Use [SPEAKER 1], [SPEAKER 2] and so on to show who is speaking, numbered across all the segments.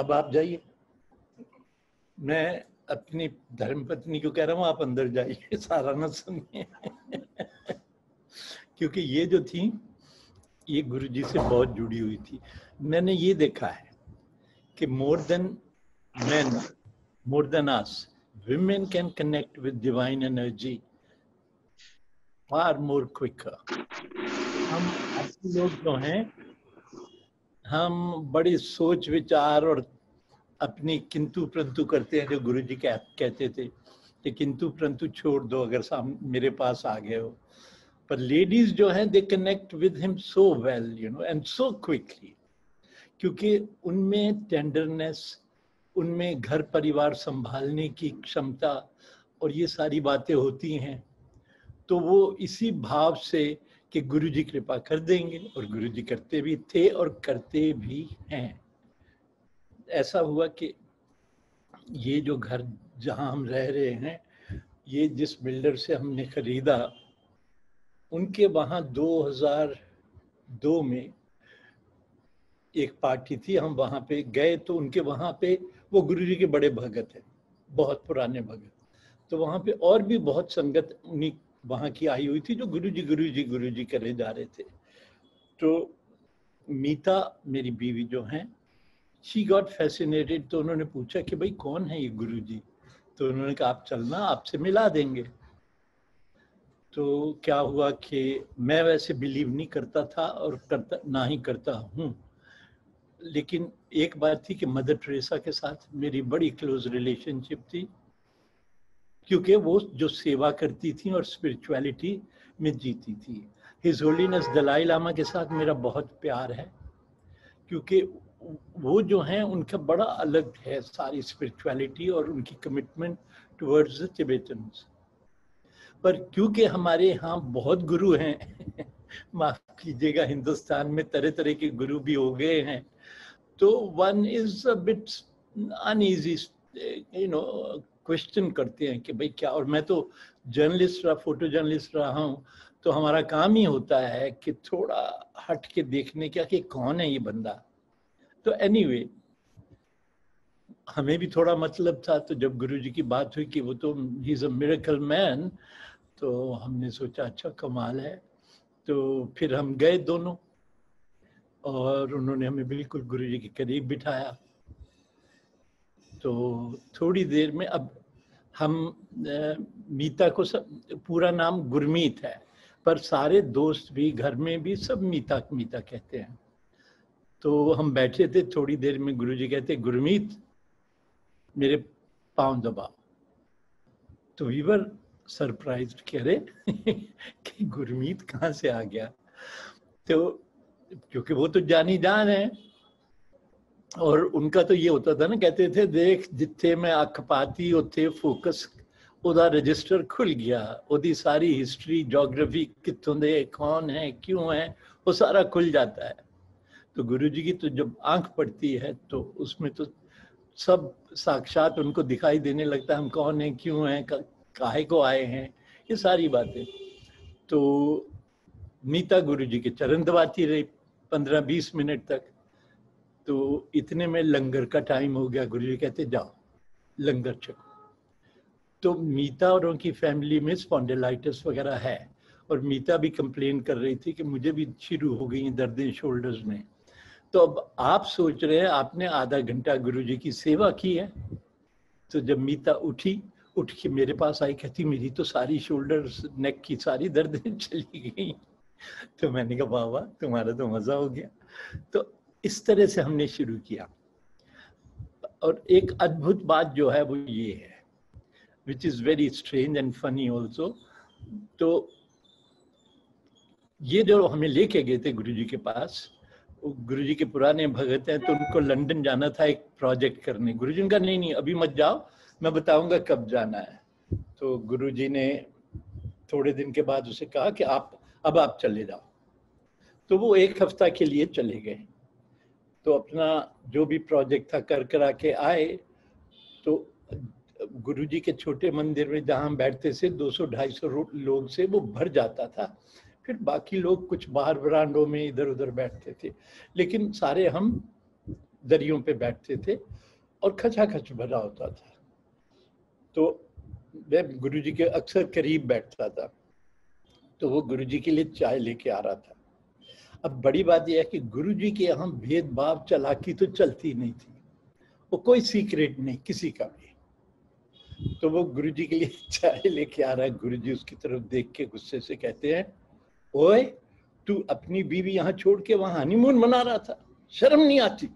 [SPEAKER 1] अब आप जाइए। मैं अपनी धर्मपत्नी को कह रहा हूँ आप अंदर जाइए, सारा न सुनिए। क्योंकि ये जो थी ये गुरुजी से बहुत जुड़ी हुई थी। मैंने ये देखा है कि more than men, more than us, women can connect with divine energy far more quicker. हम आदमी लोग जो हैं, हम बड़ी सोच विचार और अपनी किंतु परंतु करते हैं, जो गुरुजी कहते थे कि किंतु परंतु छोड़ दो अगर मेरे पास आ गए हो। पर लेडीज जो हैं, they connect with him so well, you know, and so quickly, क्योंकि उनमें टेंडरनेस, उनमें घर परिवार संभालने की क्षमता और ये सारी बातें होती हैं। तो वो इसी भाव से कि गुरुजी कृपा कर देंगे, और गुरुजी करते भी थे और करते भी हैं। ऐसा हुआ कि ये जो घर जहां हम रह रहे हैं, ये जिस बिल्डर से हमने खरीदा, उनके वहां 2002 में एक पार्टी थी, हम वहां पे गए तो उनके वहां पे वो गुरुजी के बड़े भगत हैं, बहुत पुराने भगत। तो वहां पे और भी बहुत संगत उन्हीं वहां की आई हुई थी जो गुरुजी गुरुजी गुरुजी करे जा रहे थे। तो मीता मेरी बीवी जो हैं, शी गॉट फैसिनेटेड। तो उन्होंने पूछा कि भाई कौन है ये गुरुजी? तो उन्होंने कहा आप चलना, आपसे मिला देंगे। तो क्या हुआ कि मैं वैसे बिलीव नहीं करता था और करता ना ही करता हूँ, लेकिन एक बात थी कि मदर टेरेसा के साथ मेरी बड़ी क्लोज रिलेशनशिप थी, क्योंकि वो जो सेवा करती थी और स्पिरिचुअलिटी में जीती थी। हिज होलीनेस दलाई लामा के साथ मेरा बहुत प्यार है, क्योंकि वो जो हैं उनका बड़ा अलग है सारी स्पिरिचुअलिटी और उनकी कमिटमेंट टुवर्ड्स द टिबेटन्स। पर क्योंकि हमारे यहाँ बहुत गुरु हैं, माफ कीजिएगा, हिंदुस्तान में तरह तरह के गुरु भी हो गए हैं, तो one is a bit uneasy, you know, question करते हैं कि भाई क्या। और मैं तो जर्नलिस्ट रहा, फोटो जर्नलिस्ट रहा हूँ, तो हमारा काम ही होता है कि थोड़ा हट के देखने का कि कौन है ये बंदा। तो एनीवे, हमें भी थोड़ा मतलब था। तो जब गुरुजी की बात हुई कि वो तो he is a miracle man, तो हमने सोचा अच्छा कमाल है। तो फिर हम गए दोनों, और उन्होंने हमें बिल्कुल गुरुजी के करीब बिठाया। तो थोड़ी देर में, अब हम मीता को सब पूरा नाम गुरमीत है, पर सारे दोस्त भी घर में भी सब मीता मीता कहते हैं। तो हम बैठे थे, थोड़ी देर में गुरुजी कहते गुरमीत मेरे पांव दबाओ। तो वी वर सरप्राइज्ड, कह रहे कि गुरमीत कहाँ से आ गया। तो क्योंकि वो तो जानी जान है, और उनका तो ये होता था ना, कहते थे देख जिथे मैं अख पाती उथे फोकस ओदा रजिस्टर खुल गया, ओदी सारी हिस्ट्री जोग्राफी कितों दे कौन है क्यों है वो सारा खुल जाता है। तो गुरुजी की तो जब आंख पड़ती है तो उसमें तो सब साक्षात उनको दिखाई देने लगता है, हम कौन हैं क्यों हैं काहे को आए हैं, ये सारी बातें। तो मीता गुरुजी के चरण दबाती रही 15-20 मिनट तक। तो इतने में लंगर का टाइम हो गया, गुरुजी कहते जाओ लंगर छको। तो मीता और उनकी फैमिली में स्पॉन्डिलाइटिस वगैरह है, और मीता भी कंप्लेन कर रही थी कि मुझे भी शुरू हो गई दर्दें शोल्डर्स में। तो अब आप सोच रहे हैं, आपने आधा घंटा गुरुजी की सेवा की है। तो जब मीता उठ के मेरे पास आई, कहती मेरी तो सारी शोल्डर्स नेक की सारी दर्दें चली गई। तो मैंने कहा वाह वाह, तुम्हारा तो मजा हो गया। तो इस तरह से हमने शुरू किया। और एक अद्भुत बात जो है वो ये है, which is very strange and funny also. तो ये जो हमें लेके गए थे गुरुजी के पास, गुरुजी के पुराने भगत हैं, तो उनको लंदन जाना था एक प्रोजेक्ट करने। गुरुजी ने कहा नहीं नहीं अभी मत जाओ, मैं बताऊंगा कब जाना है। तो गुरुजी ने थोड़े दिन के बाद उसे कहा कि अब आप चले जाओ। तो वो एक हफ्ता के लिए चले गए। तो अपना जो भी प्रोजेक्ट था कर करा के आए। तो गुरुजी के छोटे मंदिर में जहाँ हम बैठते थे 200-250 लोग से वो भर जाता था। फिर बाकी लोग कुछ बाहर बरांडों में इधर उधर बैठते थे, लेकिन सारे हम दरियों पे बैठते थे और खचाखच भरा होता था। तो मैं गुरुजी के अक्सर करीब बैठता था, तो वो गुरुजी के लिए चाय लेके आ रहा था। अब बड़ी बात यह है कि गुरुजी के यहाँ भेदभाव चालाकी तो चलती नहीं थी, वो कोई सीक्रेट नहीं किसी का भी। तो वो गुरुजी के लिए चाय लेके आ रहा है, गुरुजी उसकी तरफ देख के गुस्से से कहते हैं, ओए तू अपनी बीवी यहाँ छोड़ के वहां हनीमून मना रहा था, शर्म नहीं आती?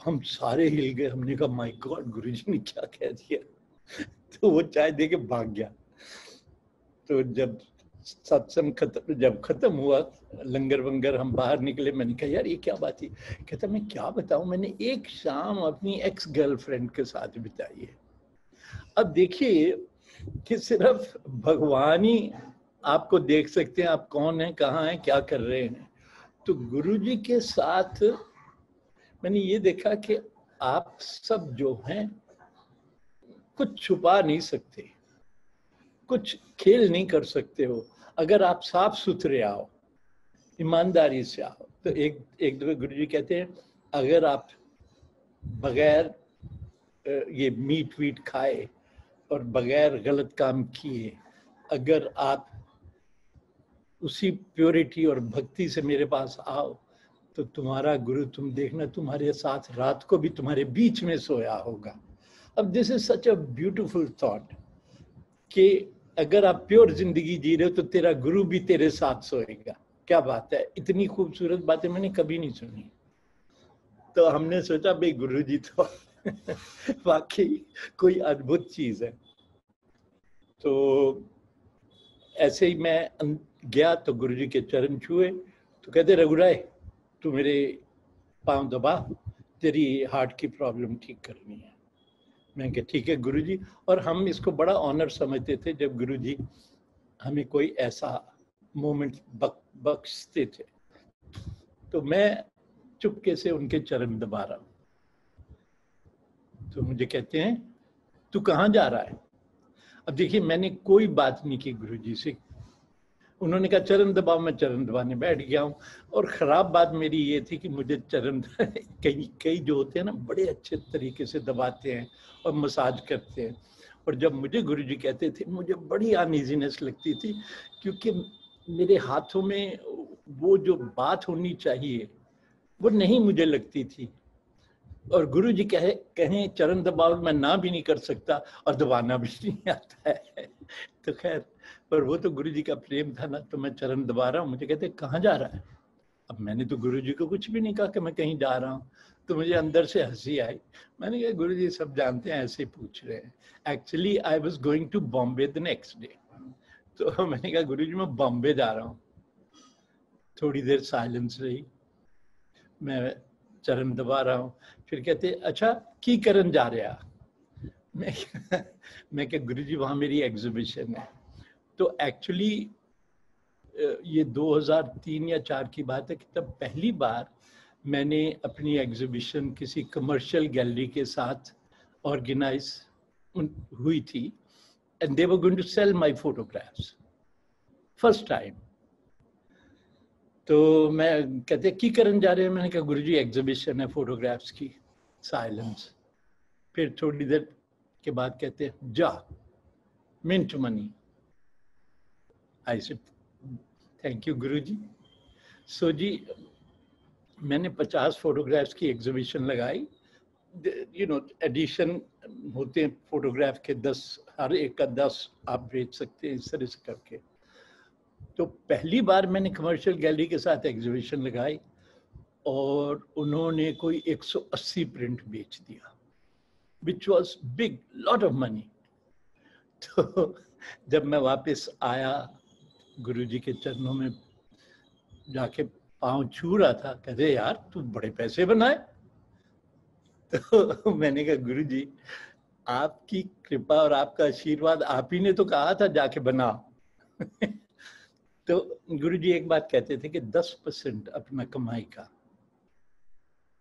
[SPEAKER 1] हम सारे हिल गए, हमने कहा माय गॉड गुरुजी ने क्या कह दिया। तो वो चाय दे के भाग गया। तो जब सत्संग जब खत्म हुआ, लंगर वंगर हम बाहर निकले, मैंने कहा यार ये क्या बात है? कहता मैं क्या बताऊं, मैंने एक शाम अपनी एक्स गर्लफ्रेंड के साथ बिताई है। अब देखिए कि सिर्फ भगवान ही आपको देख सकते हैं, आप कौन हैं, कहाँ हैं, क्या कर रहे हैं। तो गुरुजी के साथ मैंने ये देखा कि आप सब जो हैं कुछ छुपा नहीं सकते, कुछ खेल नहीं कर सकते हो। अगर आप साफ सुथरे आओ, ईमानदारी से आओ, तो एक दफे गुरुजी कहते हैं अगर आप बगैर ये मीट वीट खाए और बगैर गलत काम किए, अगर आप उसी प्योरिटी और भक्ति से मेरे पास आओ, तो तुम्हारा गुरु, तुम देखना, तुम्हारे साथ रात को भी तुम्हारे बीच में सोया होगा। अब this is such a beautiful thought कि अगर आप प्योर जिंदगी जी रहे हो तो तेरा गुरु भी तेरे साथ सोएगा। क्या बात है, इतनी खूबसूरत बातें मैंने कभी नहीं सुनी। तो हमने सोचा भाई गुरु जी तो वाकई कोई अद्भुत चीज है। तो ऐसे ही मैं गया तो गुरुजी के चरण छुए, तो कहते रघुराय तू मेरे पांव दबा, तेरी हार्ट की प्रॉब्लम ठीक करनी है। मैं कहा ठीक है गुरुजी। और हम इसको बड़ा ऑनर समझते थे जब गुरुजी हमें कोई ऐसा मोमेंट बख्शते थे। तो मैं चुपके से उनके चरण दबा रहा हूं, तो मुझे कहते हैं तू कहाँ जा रहा है? अब देखिए मैंने कोई बात नहीं की गुरुजी से, उन्होंने कहा चरण दबाओ, मैं चरण दबाने बैठ गया हूँ। और ख़राब बात मेरी ये थी कि मुझे चरण कई जो होते हैं ना बड़े अच्छे तरीके से दबाते हैं और मसाज करते हैं, और जब मुझे गुरुजी कहते थे मुझे बड़ी अनईजीनेस लगती थी, क्योंकि मेरे हाथों में वो जो बात होनी चाहिए वो नहीं मुझे लगती थी। और गुरुजी कहें चरण दबाओ, मैं ना भी नहीं कर सकता और दबाना भी नहीं आता है। तो खैर, पर वो तो गुरुजी का प्रेम था ना, तो मैं चरण दबा रहा हूँ। मुझे कहते कहाँ जा रहा है? अब मैंने तो गुरुजी को कुछ भी नहीं कहा कि मैं कहीं जा रहा हूँ। तो मुझे अंदर से हंसी आई। मैंने कहा गुरुजी सब जानते हैं, ऐसे पूछ रहे हैं। Actually I was going to Bombay the next day. तो मैंने कहा गुरुजी मैं बॉम्बे जा रहा हूँ। थोड़ी देर साइलेंस रही, मैं चरण दबा रहा हूँ। फिर कहते अच्छा की करन जा रहा? मैं क्या गुरुजी वहाँ मेरी एग्जीबिशन है। तो एक्चुअली ये 2003 या 4 की बात है कि तब पहली बार मैंने अपनी एग्जीबिशन किसी कमर्शियल गैलरी के साथ ऑर्गेनाइज हुई थी, and they were going to sell my photographs first time. तो मैं कहते की करन जा रहे हैं? मैंने कहा गुरुजी एग्जीबिशन है फोटोग्राफ्स की। साइलेंस। फिर थोड़ी देर के बाद कहते हैं जा mint money. I said thank you Guruji. So जी मैंने 50 फोटोग्राफ्स की एग्जीबिशन लगाई। यू नो एडिशन होते हैं फोटोग्राफ के 10, हर एक का 10 आप बेच सकते हैं, इस तरह से करके। तो पहली बार मैंने कमर्शियल गैलरी के साथ एग्जीबिशन लगाई और उन्होंने कोई 180 प्रिंट बेच दिया, which was big lot of money. तो जब मैं वापस आया गुरुजी के चरणों में जाके पांव छू रहा था, कहते यार तू बड़े पैसे बनाए। तो मैंने कहा गुरुजी आपकी कृपा और आपका आशीर्वाद, आप ही ने तो कहा था जाके बना। तो गुरुजी एक बात कहते थे कि 10% अपना कमाई का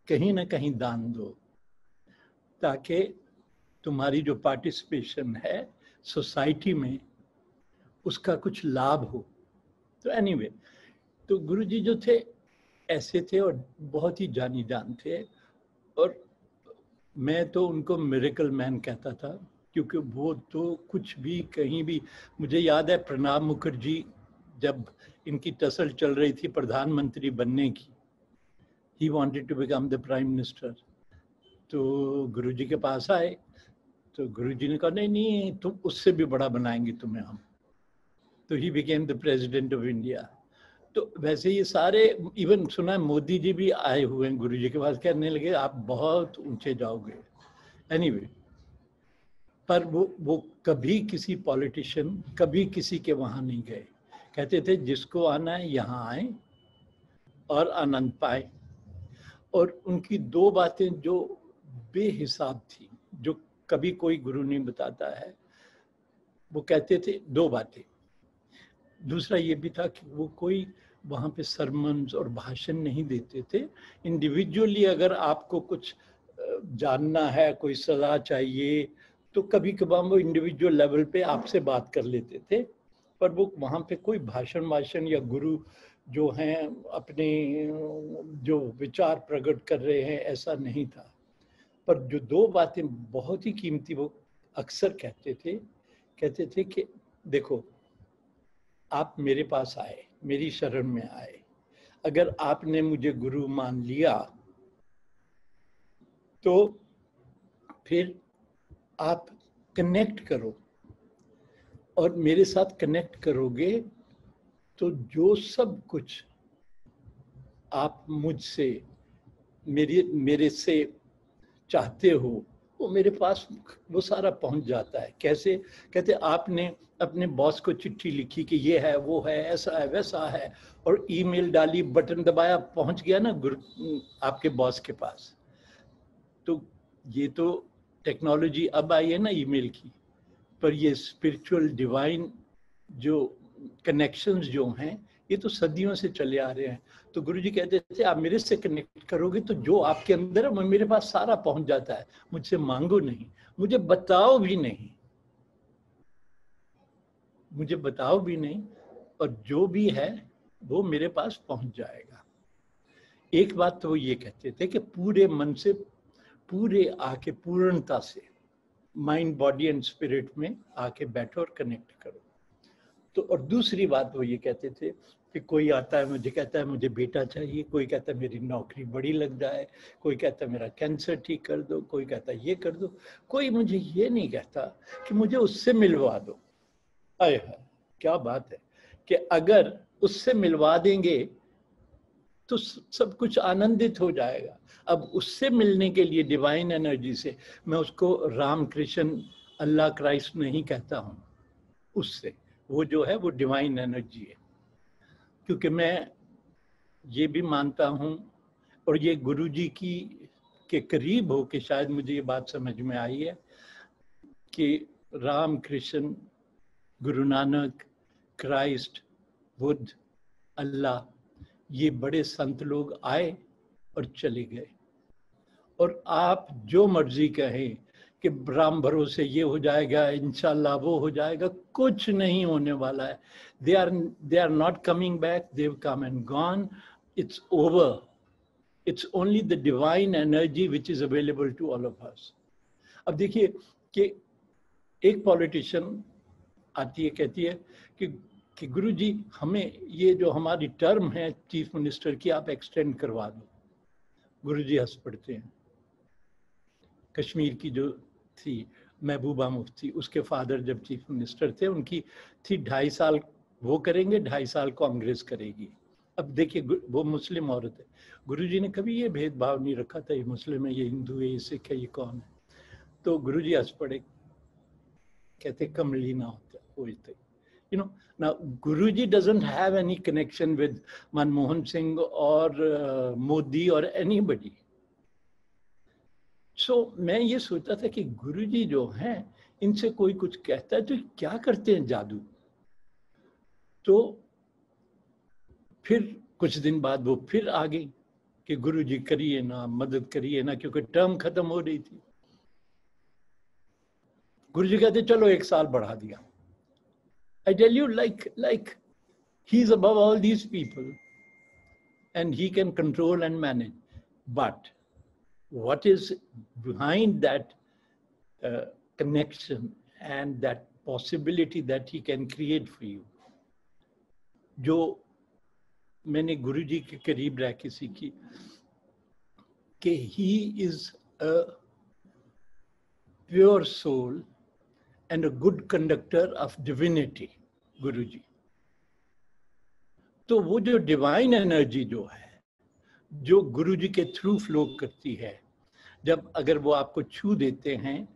[SPEAKER 1] कहीं ना कहीं दान दो, ताकि तुम्हारी जो पार्टिसिपेशन है सोसाइटी में उसका कुछ लाभ हो। तो एनीवे, तो गुरुजी जो थे ऐसे थे और बहुत ही जानी जान थे। और मैं तो उनको मिरेकल मैन कहता था, क्योंकि वो तो कुछ भी कहीं भी, मुझे याद है प्रणब मुखर्जी जब इनकी टसल चल रही थी प्रधानमंत्री बनने की, he wanted to become the prime minister, तो गुरुजी के पास आए, तो गुरुजी ने कहा नहीं नहीं तुम उससे भी बड़ा बनाएंगे तुम्हें हम, तो he became the president of India. तो वैसे ये सारे, इवन सुना है मोदी जी भी आए हुए हैं गुरुजी के पास, कहने लगे आप बहुत ऊंचे जाओगे। एनीवे, पर वो कभी किसी पॉलिटिशियन कभी किसी के वहां नहीं गए, कहते थे जिसको आना है यहाँ आए और आनंद पाए। और उनकी दो बातें जो बेहिसाब थी, जो कभी कोई गुरु नहीं बताता है, वो कहते थे दो बातें। दूसरा ये भी था कि वो कोई वहाँ पे सरमन्स और भाषण नहीं देते थे, इंडिविजुअली अगर आपको कुछ जानना है, कोई सलाह चाहिए, तो कभी कभार वो इंडिविजुअल लेवल पे आपसे बात कर लेते थे, पर वो वहाँ पे कोई भाषण या गुरु जो हैं अपने जो विचार प्रकट कर रहे हैं, ऐसा नहीं था। पर जो दो बातें बहुत ही कीमती वो अक्सर कहते थे कि देखो आप मेरे पास आए, मेरी शरण में आए, अगर आपने मुझे गुरु मान लिया तो फिर आप कनेक्ट करो, और मेरे साथ कनेक्ट करोगे तो जो सब कुछ आप मुझसे मेरे से चाहते हो वो मेरे पास वो सारा पहुंच जाता है। कैसे? कहते आपने अपने बॉस को चिट्ठी लिखी कि ये है वो है ऐसा है वैसा है, और ईमेल डाली, बटन दबाया, पहुंच गया ना आपके बॉस के पास। तो ये तो टेक्नोलॉजी अब आई है ना ईमेल की, पर ये स्पिरिचुअल डिवाइन जो कनेक्शंस जो हैं ये तो सदियों से चले आ रहे हैं। तो गुरुजी कहते थे आप मेरे से कनेक्ट करोगे तो जो आपके अंदर है वो मेरे पास सारा पहुंच जाता है, मुझसे मांगो नहीं, मुझे बताओ भी नहीं, मुझे बताओ भी नहीं, और जो भी है वो मेरे पास पहुंच जाएगा। एक बात तो वो ये कहते थे कि पूरे मन से, पूरे आके पूर्णता से माइंड बॉडी एंड स्पिरिट में आके बैठो और कनेक्ट करो। तो और दूसरी बात वो ये कहते थे कि कोई आता है मुझे कहता है मुझे बेटा चाहिए, कोई कहता है मेरी नौकरी बड़ी लग जाए, कोई कहता है मेरा कैंसर ठीक कर दो, कोई कहता है ये कर दो, कोई मुझे ये नहीं कहता कि मुझे उससे मिलवा दो। आए हाय क्या बात है कि अगर उससे मिलवा देंगे तो सब कुछ आनंदित हो जाएगा। अब उससे मिलने के लिए डिवाइन एनर्जी से, मैं उसको राम कृष्ण अल्लाह क्राइस्ट नहीं कहता हूँ, उससे वो जो है वो डिवाइन एनर्जी है। क्योंकि मैं ये भी मानता हूँ, और ये गुरुजी की के करीब हो के शायद मुझे ये बात समझ में आई है कि राम कृष्ण, गुरु नानक, क्राइस्ट, बुद्ध, अल्लाह, ये बड़े संत लोग आए और चले गए, और आप जो मर्जी कहें कि राम भरोसे ये हो जाएगा, इंशाल्लाह वो हो जाएगा, कुछ नहीं होने वाला है। they are not coming back, they've come and gone, it's over, it's only the divine energy which is available to all of us. अब देखिए कि एक पॉलिटिशियन आती है, कहती है कि गुरुजी हमें ये जो हमारी टर्म है चीफ मिनिस्टर की आप एक्सटेंड करवा दो। गुरुजी हंस पड़ते हैं। कश्मीर की जो थी महबूबा मुफ्ती, उसके फादर जब चीफ मिनिस्टर थे, उनकी थी 2.5 साल वो करेंगे, 2.5 साल कांग्रेस करेगी। अब देखिए वो मुस्लिम औरत है, गुरुजी ने कभी ये भेदभाव नहीं रखा था ये मुस्लिम है, ये हिंदू है, ये सिख है, ये कौन है। तो गुरुजी हंस पड़े, कहते कमली ना होता होते, you know. Now Guruji doesn't have any connection with Manmohan Singh or Modi or anybody. So मैं ये सोचता था कि गुरुजी जो हैं इनसे कोई कुछ कहता है तो क्या करते हैं जादू। तो फिर कुछ दिन बाद वो फिर आ गई कि गुरुजी करिए ना, मदद करिए ना, क्योंकि टर्म खत्म हो रही थी। गुरुजी कहते चलो 1 साल बढ़ा दिया। I tell you, like he's above all these people and he can control and manage. But what is behind that connection and that possibility that he can create for you. जो मैंने गुरुजी के करीब रह के सीखी कि he is a pure soul and a good conductor of divinity, गुरुजी. तो वो जो डिवाइन एनर्जी जो है, जो गुरुजी के थ्रू फ्लो करती है, जब अगर वो आपको छू देते हैं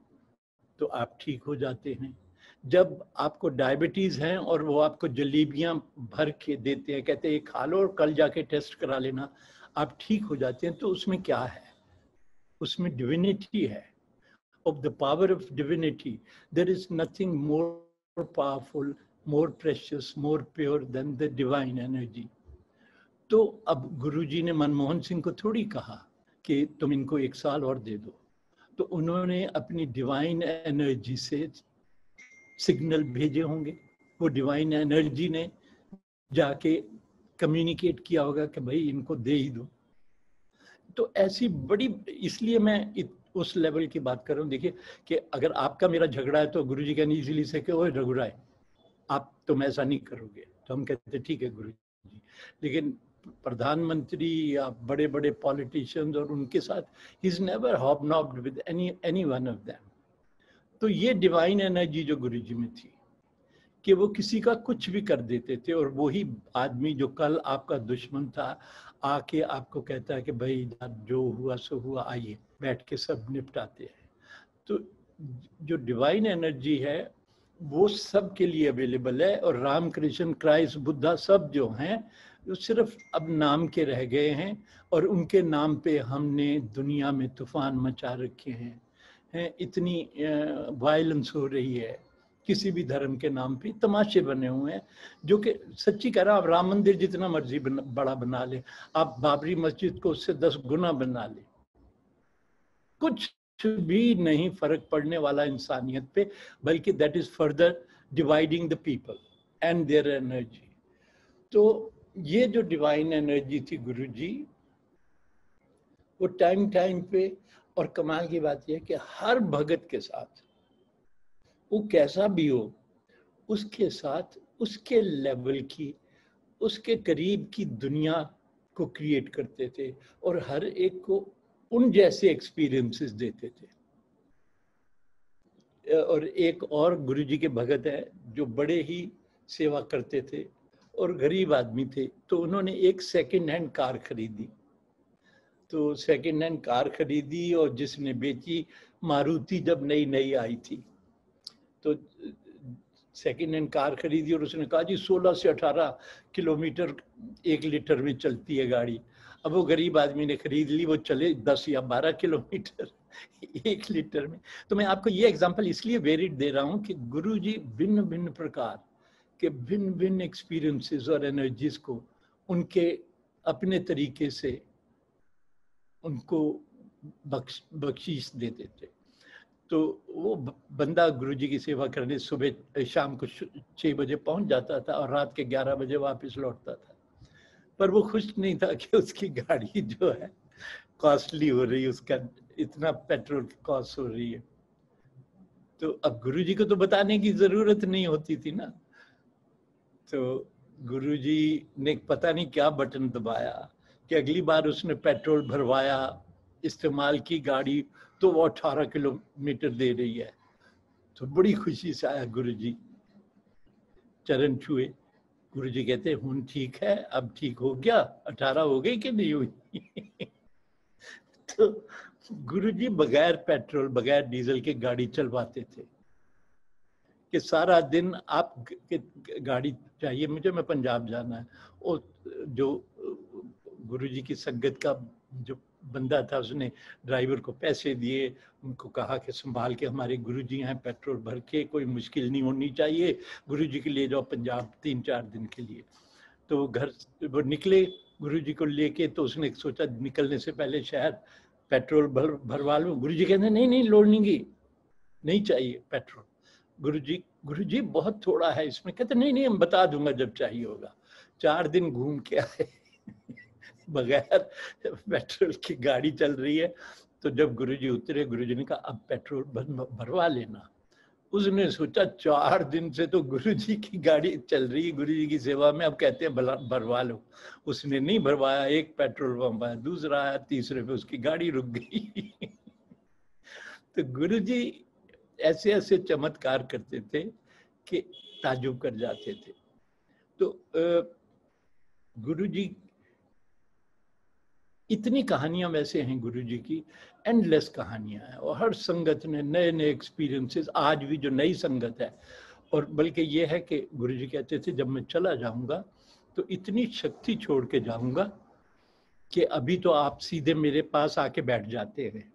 [SPEAKER 1] तो आप ठीक हो जाते हैं. जब आपको डायबिटीज है और वो आपको जलेबियां भर के देते हैं, कहते हैं खा लो और कल जाके टेस्ट करा लेना, आप ठीक हो जाते हैं, तो उसमें क्या है? उसमें डिविनिटी है. Of the power of divinity, there is nothing more powerful, more precious, more pure than the divine energy. तो अब गुरुजी ने मनमोहन सिंह को थोड़ी कहा कि तुम इनको 1 साल और दे दो, तो उन्होंने अपनी डिवाइन एनर्जी से सिग्नल भेजे होंगे. वो डिवाइन एनर्जी ने जाके कम्युनिकेट किया होगा कि भाई इनको दे ही दो. तो ऐसी बड़ी, इसलिए मैं उस लेवल की बात कर रहा हूँ. देखिए कि अगर आपका मेरा झगड़ा है तो गुरुजी कैन इजीली से कि ओए रघुराय, आप तुम ऐसा नहीं करोगे, तो हम कहते ठीक है गुरुजी. लेकिन प्रधानमंत्री या बड़े बड़े पॉलिटिशियंस और उनके साथ ही is never hobnobbed with any one of them. तो ये डिवाइन एनर्जी जो गुरुजी में थी कि वो किसी का कुछ भी कर देते थे, और वही आदमी जो कल आपका दुश्मन था आके आपको कहता है कि भाई जो हुआ सो हुआ, आइए बैठ के सब निपटाते हैं. तो जो डिवाइन एनर्जी है वो सब के लिए अवेलेबल है. और राम कृष्ण क्राइस्ट बुद्धा सब जो हैं वो सिर्फ अब नाम के रह गए हैं, और उनके नाम पे हमने दुनिया में तूफान मचा रखे हैं. इतनी वायलेंस हो रही है किसी भी धर्म के नाम पे, तमाशे बने हुए हैं. जो कि सच्ची कह रहा, आप राम मंदिर जितना मर्जी बड़ा बना ले, आप बाबरी मस्जिद को उससे 10 गुना बना ले, कुछ भी नहीं फर्क पड़ने वाला इंसानियत पे, बल्कि that is further dividing the people and their energy. तो ये जो डिवाइन एनर्जी थी गुरुजी, वो टाइम टाइम पे, और कमाल की बात यह है कि हर भगत के साथ, वो कैसा भी हो, उसके साथ उसके लेवल की, उसके करीब की दुनिया को क्रिएट करते थे, और हर एक को उन जैसे एक्सपीरियंसेस देते थे. और एक और गुरुजी के भगत है जो बड़े ही सेवा करते थे और गरीब आदमी थे. तो उन्होंने एक सेकंड हैंड कार खरीदी. तो सेकंड हैंड कार खरीदी, और जिसने बेची, मारुति जब नई नई आई थी, तो सेकंड हैंड कार खरीदी, और उसने कहा जी 16 से 18 किलोमीटर 1 लीटर में चलती है गाड़ी. अब वो गरीब आदमी ने खरीद ली, वो चले 10 या 12 किलोमीटर 1 लीटर में. तो मैं आपको ये एग्जांपल इसलिए वेरिड दे रहा हूँ कि गुरुजी भिन्न भिन्न प्रकार के भिन्न भिन्न एक्सपीरियंसेस और एनर्जीज को उनके अपने तरीके से उनको बख्शीश देते थे. तो वो बंदा गुरुजी की सेवा करने सुबह शाम को 6 बजे पहुंच जाता था और रात के 11 बजे वापस लौटता था. पर वो खुश नहीं था कि उसकी गाड़ी जो है कॉस्टली हो रही है, उसका इतना पेट्रोल की कॉस्ट हो रही है. तो अब गुरुजी को तो बताने की जरूरत नहीं होती थी ना. तो गुरुजी ने पता नहीं क्या बटन दबाया कि अगली बार उसने पेट्रोल भरवाया, इस्तेमाल की गाड़ी, तो वो 18 किलोमीटर दे रही है. तो बड़ी खुशी से आया गुरुजी, चरण छुए. गुरुजी कहते हुन ठीक है, अब ठीक हो गया, 18 हो गई कि नहीं हुई. तो गुरुजी बगैर पेट्रोल बगैर डीजल के गाड़ी चलवाते थे कि सारा दिन आप गाड़ी चाहिए मुझे, मैं पंजाब जाना है. और जो गुरुजी की संगत का जो बंदा था उसने ड्राइवर को पैसे दिए, उनको कहा कि संभाल के, हमारे गुरुजी हैं, पेट्रोल भर के, कोई मुश्किल नहीं होनी चाहिए, गुरुजी के ले जाओ पंजाब 3-4 दिन के लिए. तो घर वो निकले गुरुजी को लेके. तो उसने सोचा निकलने से पहले शहर पेट्रोल भरवा लूं. गुरुजी कहते नहीं नहीं लोड नहीं चाहिए पेट्रोल. गुरुजी बहुत थोड़ा है इसमें. कहते नहीं नहीं हम बता दूंगा जब चाहिए होगा. 4 दिन घूम के आए बगैर पेट्रोल की गाड़ी चल रही है. तो जब गुरुजी उतरे, गुरुजी ने कहा अब पेट्रोल भरवा लेना। उसने सोचा 4 दिन से तो गुरुजी की गाड़ी चल रही है गुरुजी की सेवा में, अब कहते हैं भरवा लो। उसने नहीं भरवाया, एक पेट्रोल पंप आया, दूसरा आया, तीसरे पे उसकी गाड़ी रुक गई। तो गुरुजी ऐसे ऐसे चमत्कार करते थे कि ताजुब कर जाते थे। तो गुरुजी, इतनी कहानियां वैसे हैं गुरुजी की, एंडलेस कहानियां हैं, और हर संगत ने नए नए एक्सपीरियंसेस, आज भी जो नई संगत है। और बल्कि ये है कि गुरुजी कहते थे जब मैं चला जाऊंगा तो इतनी शक्ति छोड़ के जाऊंगा कि अभी तो आप सीधे मेरे पास आके बैठ जाते हैं,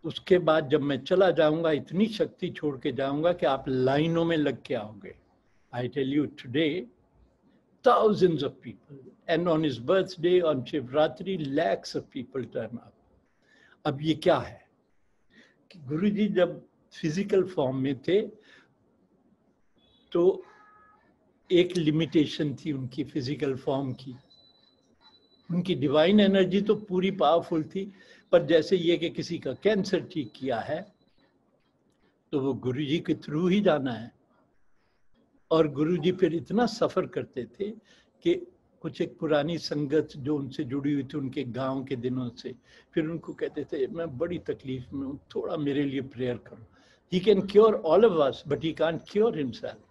[SPEAKER 1] उसके बाद जब मैं चला जाऊंगा इतनी शक्ति छोड़ के जाऊंगा कि आप लाइनों में लग के आओगे। I tell you today thousands of people, and on his birthday on Shivratri lakhs of people turn up. अब ये क्या है कि गुरुजी जब फिजिकल फॉर्म में थे तो एक लिमिटेशन थी उनकी फिजिकल फॉर्म की, उनकी डिवाइन एनर्जी तो पूरी पावरफुल थी, पर जैसे ये कि किसी का कैंसर ठीक किया है तो वो गुरुजी के थ्रू ही जाना है। और गुरुजी फिर इतना सफ़र करते थे कि कुछ एक पुरानी संगत जो उनसे जुड़ी हुई थी उनके गांव के दिनों से, फिर उनको कहते थे मैं बड़ी तकलीफ में हूँ, थोड़ा मेरे लिए प्रेयर करो। He can cure all of us but he can't cure himself.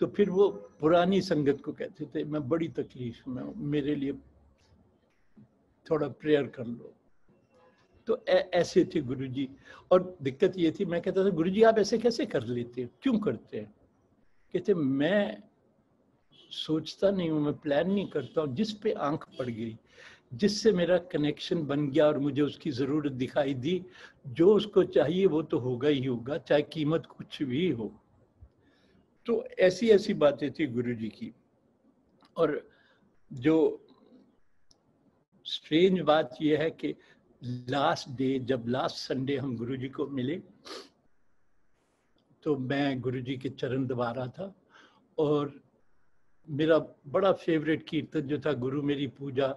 [SPEAKER 1] तो फिर वो पुरानी संगत को कहते थे मैं बड़ी तकलीफ में हूँ, मेरे लिए थोड़ा प्रेयर कर लो। तो ऐसे थे गुरुजी। और दिक्कत ये थी, मैं कहता था गुरुजी आप ऐसे कैसे कर लेते हैं, क्यों करते हैं? कहते मैं सोचता नहीं हूँ, मैं प्लान नहीं करता हूँ, जिस पे आंख पड़ गई, जिससे मेरा कनेक्शन बन गया और मुझे उसकी ज़रूरत दिखाई दी, जो उसको चाहिए वो तो होगा ही होगा, चाहे कीमत कुछ भी हो। तो ऐसी ऐसी बातें थी गुरुजी की। और जो स्ट्रेंज बात यह है कि लास्ट डे, जब लास्ट संडे हम गुरुजी को मिले तो मैं गुरुजी के चरण दबा रहा था, और मेरा बड़ा फेवरेट कीर्तन जो था गुरु मेरी पूजा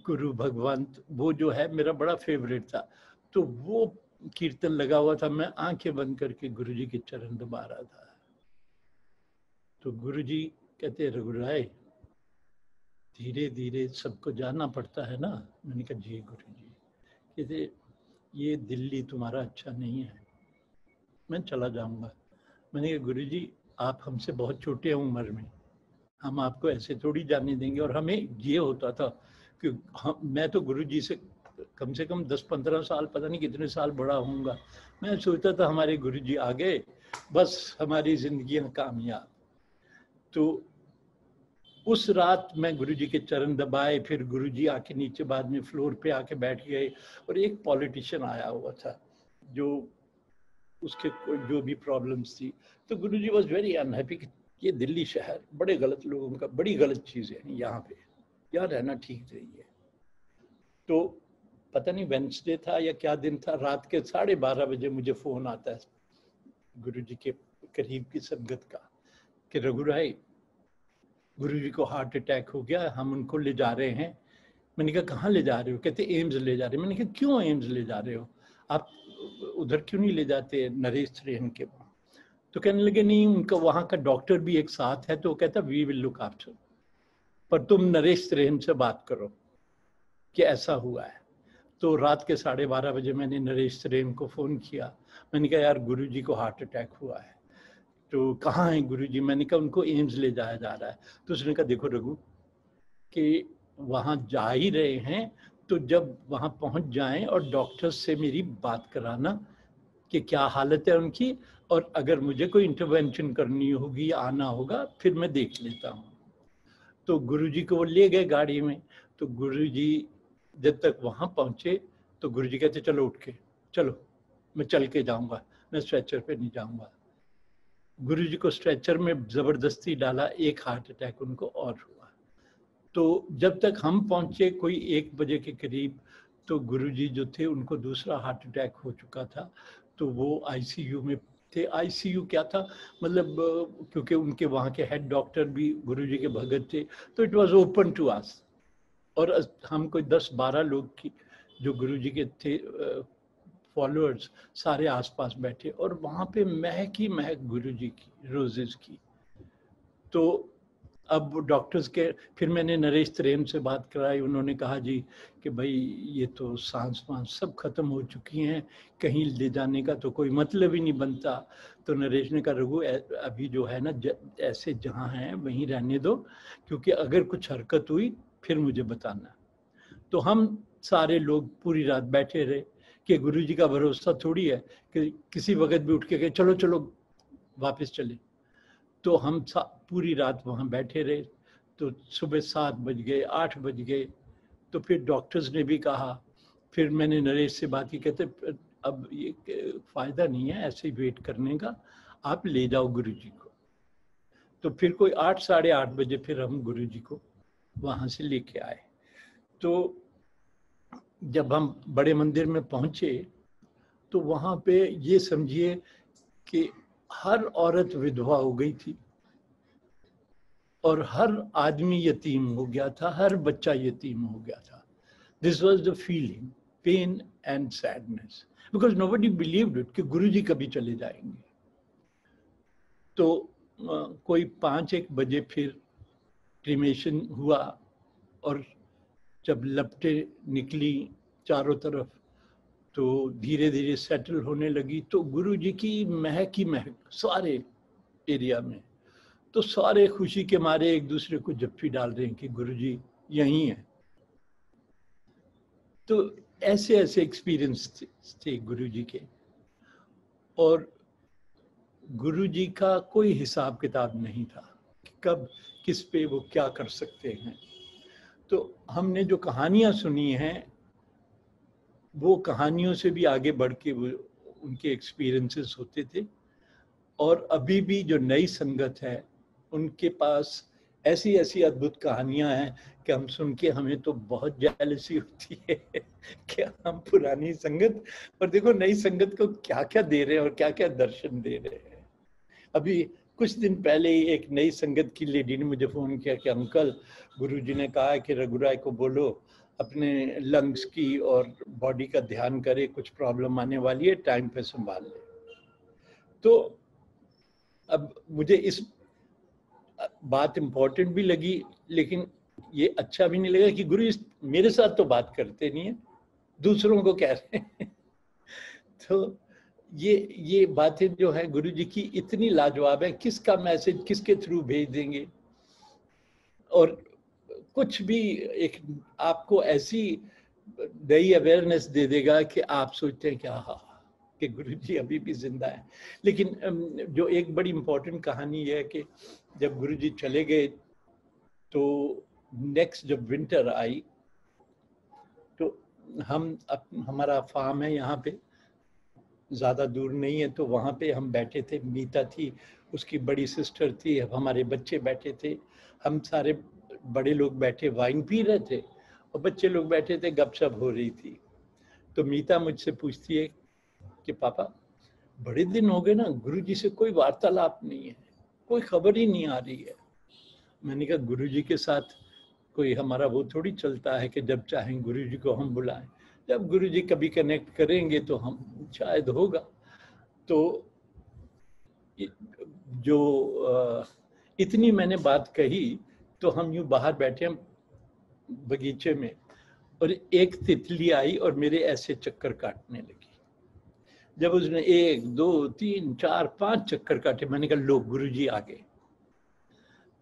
[SPEAKER 1] गुरु भगवंत, वो जो है मेरा बड़ा फेवरेट था। तो वो कीर्तन लगा हुआ था, मैं आंखें बंद करके गुरुजी के चरण दबा रहा था। तो गुरुजी कहते रघुराय धीरे धीरे सबको जाना पड़ता है ना। मैंने कहा जी गुरुजी। कहते ये दिल्ली तुम्हारा अच्छा नहीं है, मैं चला जाऊंगा। मैंने कहा गुरुजी आप हमसे बहुत छोटे हैं उम्र में, हम आपको ऐसे थोड़ी जाने देंगे। और हमें ये होता था कि मैं तो गुरुजी से कम 10-15 साल, पता नहीं कितने साल बड़ा होऊंगा। मैं सोचता था हमारे गुरुजी आ गए, बस हमारी जिंदगियां कामयाब। तो उस रात मैं गुरुजी के चरण दबाए, फिर गुरुजी आके नीचे बाद में फ्लोर पे आके बैठ गए, और एक पॉलिटिशियन आया हुआ था जो उसके जो भी प्रॉब्लम्स थी। तो गुरुजी वाज वेरी अनहैप्पी कि ये दिल्ली शहर बड़े गलत लोगों का, बड़ी गलत चीज़ है यहाँ पे, यहाँ रहना ठीक नहीं है। तो पता नहीं वेंसडे था या क्या दिन था, रात के 12:30 बजे मुझे फ़ोन आता है गुरुजी के करीब की संगत का कि रघुराय गुरुजी को हार्ट अटैक हो गया, हम उनको ले जा रहे हैं। मैंने कहा कहाँ ले जा रहे हो? कहते एम्स ले जा रहे हैं। मैंने कहा क्यों एम्स ले जा रहे हो, आप उधर क्यों नहीं ले जाते नरेश त्रेहन के वहाँ? तो कहने लगे नहीं उनका वहाँ का डॉक्टर भी एक साथ है, तो कहता वी विल लुक आफ्टर, पर तुम नरेश त्रेहन से बात करो कि ऐसा हुआ है। तो रात के 12:30 बजे मैंने नरेश त्रेहन को फ़ोन किया। मैंने कहा यार गुरुजी को हार्ट अटैक हुआ है, तो कहाँ हैं गुरुजी? मैंने कहा उनको एम्स ले जाया जा रहा है। तो उसने कहा देखो रघु कि वहाँ जा ही रहे हैं, तो जब वहाँ पहुँच जाएं और डॉक्टर से मेरी बात कराना कि क्या हालत है उनकी, और अगर मुझे कोई इंटरवेंशन करनी होगी या आना होगा फिर मैं देख लेता हूँ। तो गुरुजी को वो ले गए गाड़ी में। तो गुरुजी जब तक वहाँ पहुँचे तो गुरुजी कहते चलो उठ के चलो, मैं चल के जाऊँगा, मैं स्ट्रेचर पे नहीं जाऊँगा। गुरुजी को स्ट्रेचर में ज़बरदस्ती डाला, एक हार्ट अटैक उनको और हुआ। तो जब तक हम पहुँचे कोई 1 बजे के करीब, तो गुरुजी जो थे उनको दूसरा हार्ट अटैक हो चुका था, तो वो आईसीयू में थे। आईसीयू क्या था मतलब, क्योंकि उनके वहाँ के हेड डॉक्टर भी गुरुजी के भगत थे, तो it was open to us. और हम कोई 10-12 लोग की जो गुरुजी के थे फॉलोअर्स सारे आसपास बैठे, और वहाँ पे महक ही महक गुरुजी की, रोजेस की। तो अब डॉक्टर्स के, फिर मैंने नरेश त्रेम से बात कराई, उन्होंने कहा जी कि भाई ये तो सांस वांस सब खत्म हो चुकी हैं, कहीं ले जाने का तो कोई मतलब ही नहीं बनता। तो नरेश ने कहा रघु अभी जो है ना ऐसे जहाँ हैं वहीं रहने दो, क्योंकि अगर कुछ हरकत हुई फिर मुझे बताना। तो हम सारे लोग पूरी रात बैठे रहे कि गुरुजी का भरोसा थोड़ी है कि किसी वक्त भी उठ के कहे चलो चलो वापस चले। तो हम पूरी रात वहाँ बैठे रहे। तो सुबह 7 बज गए, 8 बज गए, तो फिर डॉक्टर्स ने भी कहा, फिर मैंने नरेश से बात की, कहते अब ये फायदा नहीं है ऐसे ही वेट करने का, आप ले जाओ गुरुजी को। तो फिर कोई 8 साढ़े 8 बजे फिर हम गुरुजी को वहाँ से लेके आए। तो जब हम बड़े मंदिर में पहुँचे तो वहाँ पे ये समझिए कि हर औरत विधवा हो गई थी और हर आदमी यतीम हो गया था, हर बच्चा यतीम हो गया था। This was the feeling, pain and sadness, because nobody believed it कि गुरुजी कभी चले जाएंगे। तो कोई 5-1 बजे फिर क्रीमेशन हुआ, और जब लपटें निकली चारों तरफ तो धीरे धीरे सेटल होने लगी। तो गुरुजी की महक ही महक सारे एरिया में। तो सारे खुशी के मारे एक दूसरे को जप्फी डाल रहे हैं कि गुरुजी यहीं हैं। तो ऐसे ऐसे एक्सपीरियंस थे गुरुजी के, और गुरुजी का कोई हिसाब किताब नहीं था कि कब किस पे वो क्या कर सकते हैं। तो हमने जो कहानियां सुनी हैं वो कहानियों से भी आगे बढ़ के वो उनके एक्सपीरियंसेस होते थे। और अभी भी जो नई संगत है उनके पास ऐसी ऐसी अद्भुत कहानियां हैं कि हम सुन के हमें तो बहुत जेलसी होती है कि हम पुरानी संगत, और देखो नई संगत को क्या क्या दे रहे हैं और क्या क्या दर्शन दे रहे हैं। अभी कुछ दिन पहले ही एक नई संगत की लेडी ने मुझे फोन किया कि अंकल गुरुजी ने कहा है कि रघुराय को बोलो अपने लंग्स की और बॉडी का ध्यान करे, कुछ प्रॉब्लम आने वाली है, टाइम पे संभाल ले। तो अब मुझे इस बात इंपॉर्टेंट भी लगी, लेकिन ये अच्छा भी नहीं लगा कि गुरु मेरे साथ तो बात करते नहीं है, दूसरों को कह रहे हैं। तो ये बातें जो है गुरु जी की इतनी लाजवाब है, किसका मैसेज किसके थ्रू भेज देंगे, और कुछ भी एक आपको ऐसी नई अवेयरनेस दे देगा कि आप सोचते हैं कि हाँ कि गुरु जी अभी भी जिंदा है। लेकिन जो एक बड़ी इंपॉर्टेंट कहानी है कि जब गुरु जी चले गए तो नेक्स्ट जब विंटर आई तो हमारा फार्म है यहाँ पे, ज़्यादा दूर नहीं है, तो वहाँ पे हम बैठे थे। मीता थी, उसकी बड़ी सिस्टर थी, हमारे बच्चे बैठे थे, हम सारे बड़े लोग बैठे वाइन पी रहे थे और बच्चे लोग बैठे थे, गपशप हो रही थी। तो मीता मुझसे पूछती है कि पापा बड़े दिन हो गए ना, गुरुजी से कोई वार्तालाप नहीं है, कोई खबर ही नहीं आ रही है। मैंने कहा गुरुजी के साथ कोई हमारा वो थोड़ी चलता है कि जब चाहें गुरुजी को हम बुलाएं, जब गुरुजी कभी कनेक्ट करेंगे तो हम शायद होगा। तो जो इतनी मैंने बात कही तो हम यूं बाहर बैठे हम बगीचे में, और एक तितली आई और मेरे ऐसे चक्कर काटने लगी। जब उसने 1 2 3 4 5 चक्कर काटे, मैंने कहा लो गुरुजी आ गए।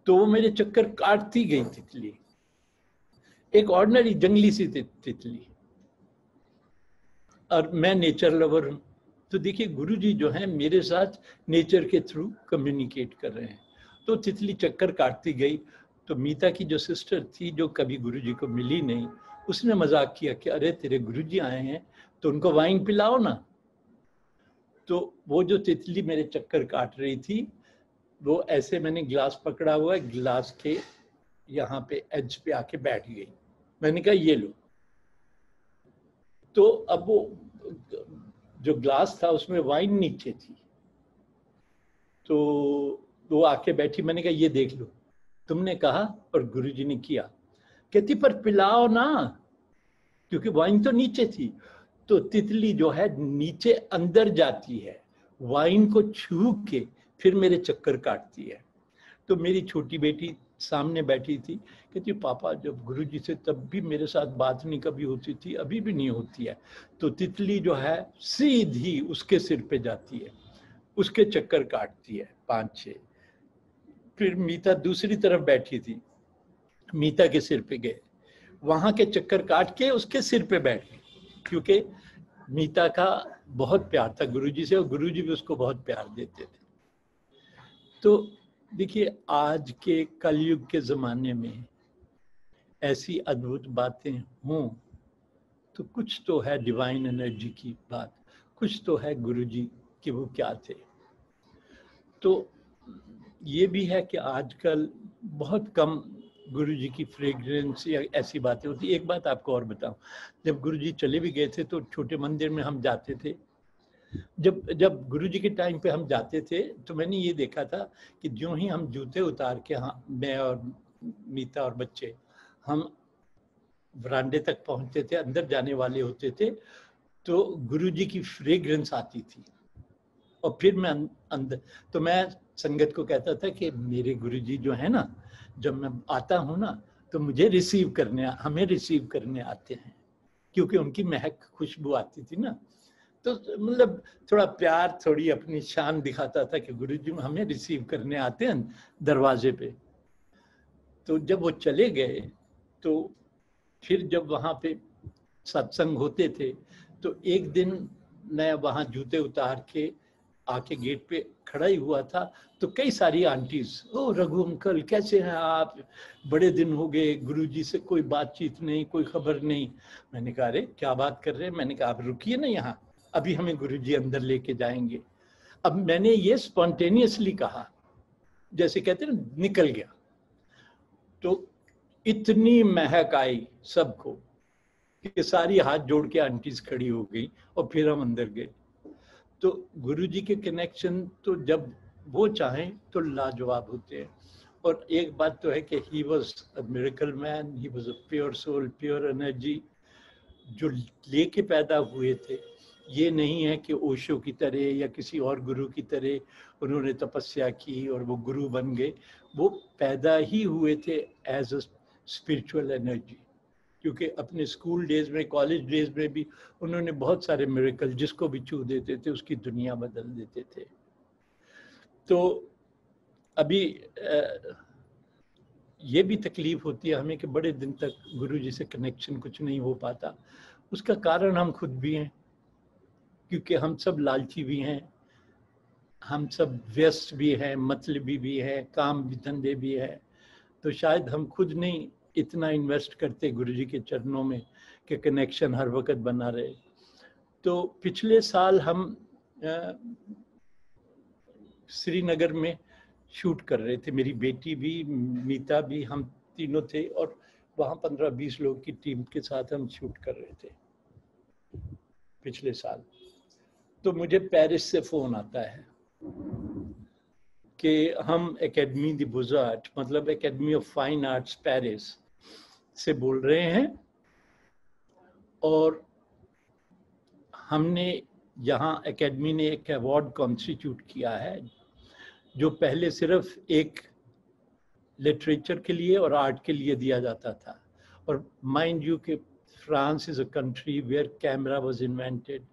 [SPEAKER 1] तो वो मेरे चक्कर काटती गई तितली, एक ऑर्डिनरी जंगली सी तितली, और मैं नेचर लवर हूँ। तो देखिए गुरुजी जो है मेरे साथ नेचर के थ्रू कम्युनिकेट कर रहे हैं। तो तितली चक्कर काटती गई। तो मीता की जो सिस्टर थी जो कभी गुरुजी को मिली नहीं, उसने मजाक किया कि अरे तेरे गुरुजी आए हैं तो उनको वाइन पिलाओ ना। तो वो जो तितली मेरे चक्कर काट रही थी वो ऐसे, मैंने गिलास पकड़ा हुआ है, गिलास के यहाँ पे एज पे आके बैठ गई। मैंने कहा ये लो। तो अब वो जो ग्लास था उसमें वाइन नीचे थी, तो वो आके बैठी। मैंने कहा ये देख लो, तुमने कहा और गुरुजी ने किया। कहती पर पिलाओ ना। क्योंकि वाइन तो नीचे थी, तो तितली जो है नीचे अंदर जाती है, वाइन को छू के फिर मेरे चक्कर काटती है। तो मेरी छोटी बेटी सामने बैठी थी, कहती पापा जब गुरुजी से तब भी मेरे साथ बात नहीं कभी होती थी, अभी भी नहीं होती है। तो तितली जो है सीधी उसके सिर पे जाती है, उसके चक्कर काटती है 5-6। फिर मीता दूसरी तरफ बैठी थी, मीता के सिर पे गए, वहां के चक्कर काट के उसके सिर पे बैठ गए, क्योंकि मीता का बहुत प्यार था गुरुजी से और गुरुजी भी उसको बहुत प्यार देते थे। तो देखिए, आज के कलयुग के ज़माने में ऐसी अद्भुत बातें हों तो कुछ तो है डिवाइन एनर्जी की बात, कुछ तो है गुरुजी कि वो क्या थे। तो ये भी है कि आजकल बहुत कम गुरुजी की फ्रेग्रेंस या ऐसी बातें होती। एक बात आपको और बताऊं, जब गुरुजी चले भी गए थे तो छोटे मंदिर में हम जाते थे। जब गुरुजी के टाइम पे हम जाते थे तो मैंने ये देखा था कि ज्यों ही हम जूते उतार के, हाँ मैं और मीता और बच्चे, हम वरांडे तक पहुंचते थे, अंदर जाने वाले होते थे, तो गुरुजी की फ्रेग्रेंस आती थी। और फिर मैं अंदर, तो मैं संगत को कहता था कि मेरे गुरुजी जो है ना, जब मैं आता हूँ ना तो मुझे रिसीव करने, हमें रिसीव करने आते हैं, क्योंकि उनकी महक खुशबू आती थी ना। तो मतलब थोड़ा प्यार, थोड़ी अपनी शान दिखाता था कि गुरुजी हमें रिसीव करने आते हैं दरवाजे पे। तो जब वो चले गए तो फिर जब वहाँ पे सत्संग होते थे तो एक दिन मैं वहाँ जूते उतार के आके गेट पे खड़ा ही हुआ था, तो कई सारी आंटीज, ओ रघु अंकल कैसे हैं आप, बड़े दिन हो गए, गुरुजी से कोई बातचीत नहीं, कोई खबर नहीं। मैंने कहा अरे क्या बात कर रहे हैं, मैंने कहा आप रुकिए ना यहाँ, अभी हमें गुरुजी अंदर लेके जाएंगे। अब मैंने ये स्पॉन्टेनियसली कहा, जैसे कहते हैं ना, निकल गया। तो इतनी महक आई सबको कि सारी हाथ जोड़ के आंटीज खड़ी हो गई और फिर हम अंदर गए। तो गुरुजी के कनेक्शन तो जब वो चाहें तो लाजवाब होते हैं। और एक बात तो है कि he was a miracle man, he was a pure soul, pure energy जो लेके पैदा हुए थे। ये नहीं है कि ओशो की तरह या किसी और गुरु की तरह उन्होंने तपस्या की और वो गुरु बन गए। वो पैदा ही हुए थे एज अ स्पिरिचुअल एनर्जी, क्योंकि अपने स्कूल डेज में, कॉलेज डेज में भी उन्होंने बहुत सारे मिरेकल, जिसको भी छू देते थे उसकी दुनिया बदल देते थे। तो अभी ये भी तकलीफ होती है हमें कि बड़े दिन तक गुरुजी से कनेक्शन कुछ नहीं हो पाता। उसका कारण हम खुद भी हैं, क्योंकि हम सब लालची भी हैं, हम सब व्यस्त भी हैं, मतलबी भी हैं, काम भी, धंधे भी हैं। तो शायद हम खुद नहीं इतना इन्वेस्ट करते गुरुजी के चरणों में कि कनेक्शन हर वक्त बना रहे। तो पिछले साल हम श्रीनगर में शूट कर रहे थे, मेरी बेटी भी, मीता भी, हम तीनों थे, और वहाँ 15-20 लोग की टीम के साथ हम शूट कर रहे थे पिछले साल। तो मुझे पेरिस से फ़ोन आता है कि हम एकेडमी दी बुज़ार्ट, मतलब academy of fine arts Paris से बोल रहे हैं, और हमने यहाँ एकेडमी ने एक अवार्ड कॉन्स्टिट्यूट किया है जो पहले सिर्फ एक लिटरेचर के लिए और आर्ट के लिए दिया जाता था। और माइंड यू कि France is a country where camera was invented,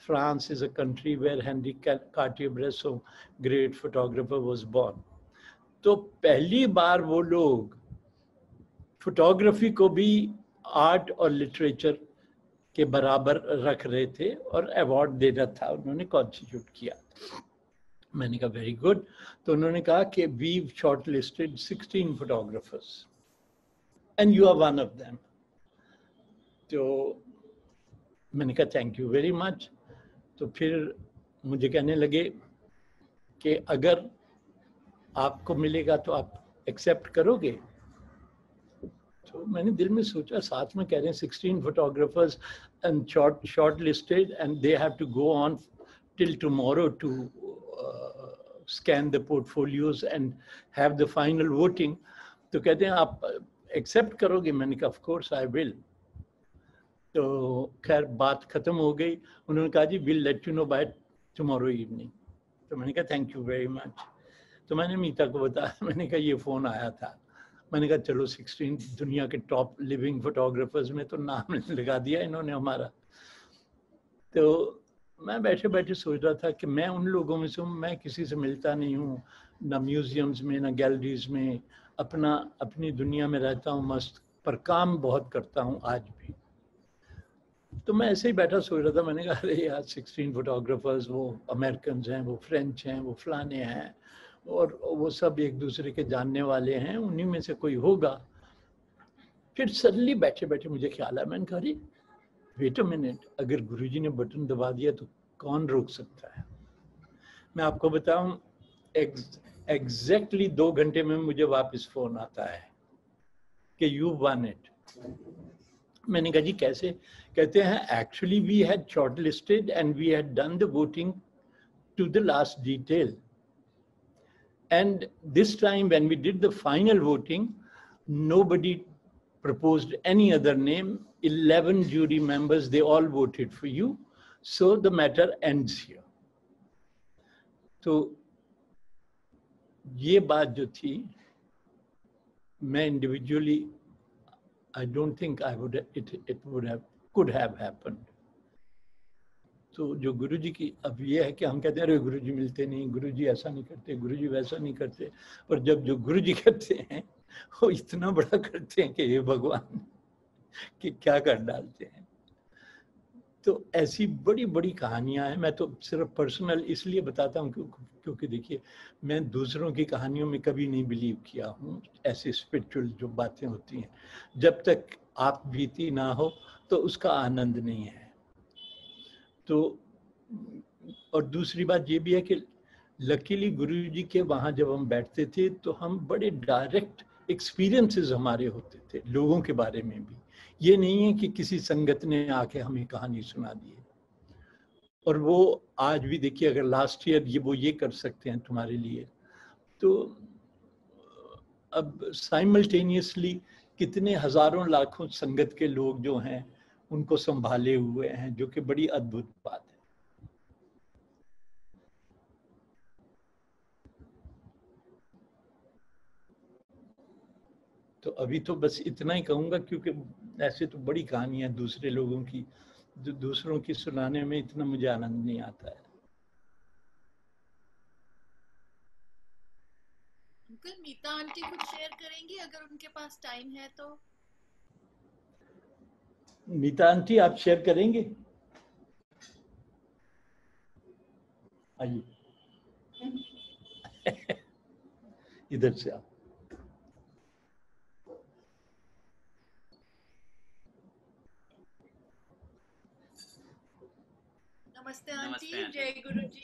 [SPEAKER 1] France is a country where Henri Cartier Bresson, great photographer, was born. तो पहली बार वो लोग फोटोग्राफी को भी आर्ट और लिटरेचर के बराबर रख रहे थे और अवार्ड देना था, उन्होंने कॉन्स्टिट्यूट किया। मैंने कहा वेरी गुड। तो उन्होंने कहा कि we shortlisted 16 photographers and you are one of them. तो मैंने कहा थैंक यू वेरी मच। तो फिर मुझे कहने लगे कि अगर आपको मिलेगा तो आप एक्सेप्ट करोगे। तो मैंने दिल में सोचा, साथ में कह रहे हैं 16 photographers and shortlisted and they have to go on till tomorrow to scan the portfolios and have the final voting. तो कहते हैं आप एक्सेप्ट करोगे? मैंने कहा ऑफ कोर्स आई विल। तो खैर बात खत्म हो गई। उन्होंने कहा जी will let you know by tomorrow evening. तो मैंने कहा थैंक यू वेरी मच। तो मैंने मीता को बताया, मैंने कहा ये फ़ोन आया था। मैंने कहा चलो 16 दुनिया के टॉप लिविंग फोटोग्राफर्स में तो नाम लगा दिया इन्होंने हमारा। तो मैं बैठे बैठे सोच रहा था कि मैं उन लोगों में से हूँ, मैं किसी से मिलता नहीं हूँ, ना म्यूजियम्स में ना गैलरीज में, अपनी दुनिया में रहता हूँ मस्त, पर काम बहुत करता हूँ आज भी। तो मैं ऐसे ही बैठा सोच रहा था, मैंने कहा अरे यार 16 फोटोग्राफर्स, वो अमेरिकन हैं, वो फ्रेंच हैं, वो फलाने हैं, और वो सब एक दूसरे के जानने वाले हैं, उन्हीं में से कोई होगा। फिर सडनली बैठे बैठे मुझे ख्याल आया, मैंने कहा अरे वेट अ मिनट, अगर गुरुजी ने बटन दबा दिया तो कौन रोक सकता है। मैं आपको बताऊं, एग्जैक्टली 2 घंटे में मुझे वापस फोन आता है कि यू वन इट। मैंने कहा जी कैसे? कहते हैं actually we had shortlisted and we had done the voting to the last detail, and this time when we did the final voting nobody proposed any other name. 11 jury members, they all voted for you, so the matter ends here. तो ये बात जो थी, मैं individually I don't think it could have happened. तो जो गुरुजी की अब ये है कि हम कहते हैं अरे गुरुजी मिलते नहीं, गुरुजी ऐसा नहीं करते, गुरुजी वैसा नहीं करते, पर जब जो गुरुजी करते हैं वो इतना बड़ा करते हैं कि हे भगवान कि क्या कर डालते हैं। तो ऐसी बड़ी बड़ी कहानियां हैं। मैं तो सिर्फ पर्सनल इसलिए बताता हूँ क्योंकि देखिए मैं दूसरों की कहानियों में कभी नहीं बिलीव किया हूँ। ऐसे स्पिरिचुअल जो बातें होती हैं, जब तक आप बीती ना हो तो उसका आनंद नहीं है। तो और दूसरी बात ये भी है कि लकीली गुरुजी के वहाँ जब हम बैठते थे तो हम बड़े डायरेक्ट एक्सपीरियंसेस हमारे होते थे लोगों के बारे में भी। ये नहीं है कि किसी संगत ने आके हमें कहानी सुना दी है। और वो आज भी देखिए, अगर लास्ट ईयर ये कर सकते हैं तुम्हारे लिए, तो अब साइमल्टेनियसली कितने हजारों लाखों संगत के लोग जो हैं उनको संभाले हुए हैं, जो कि बड़ी अद्भुत बात है। तो अभी तो बस इतना ही कहूंगा, क्योंकि ऐसे तो बड़ी कहानियां दूसरे लोगों की, जो दूसरों की सुनाने में इतना मुझे आनंद नहीं आता है।
[SPEAKER 2] अंकल, मीता आंटी कुछ शेयर करेंगी अगर उनके पास टाइम है तो?
[SPEAKER 1] मीता आंटी आप शेयर करेंगे? आइए इधर से आप।
[SPEAKER 2] नमस्ते आंटी, जय गुरु जी।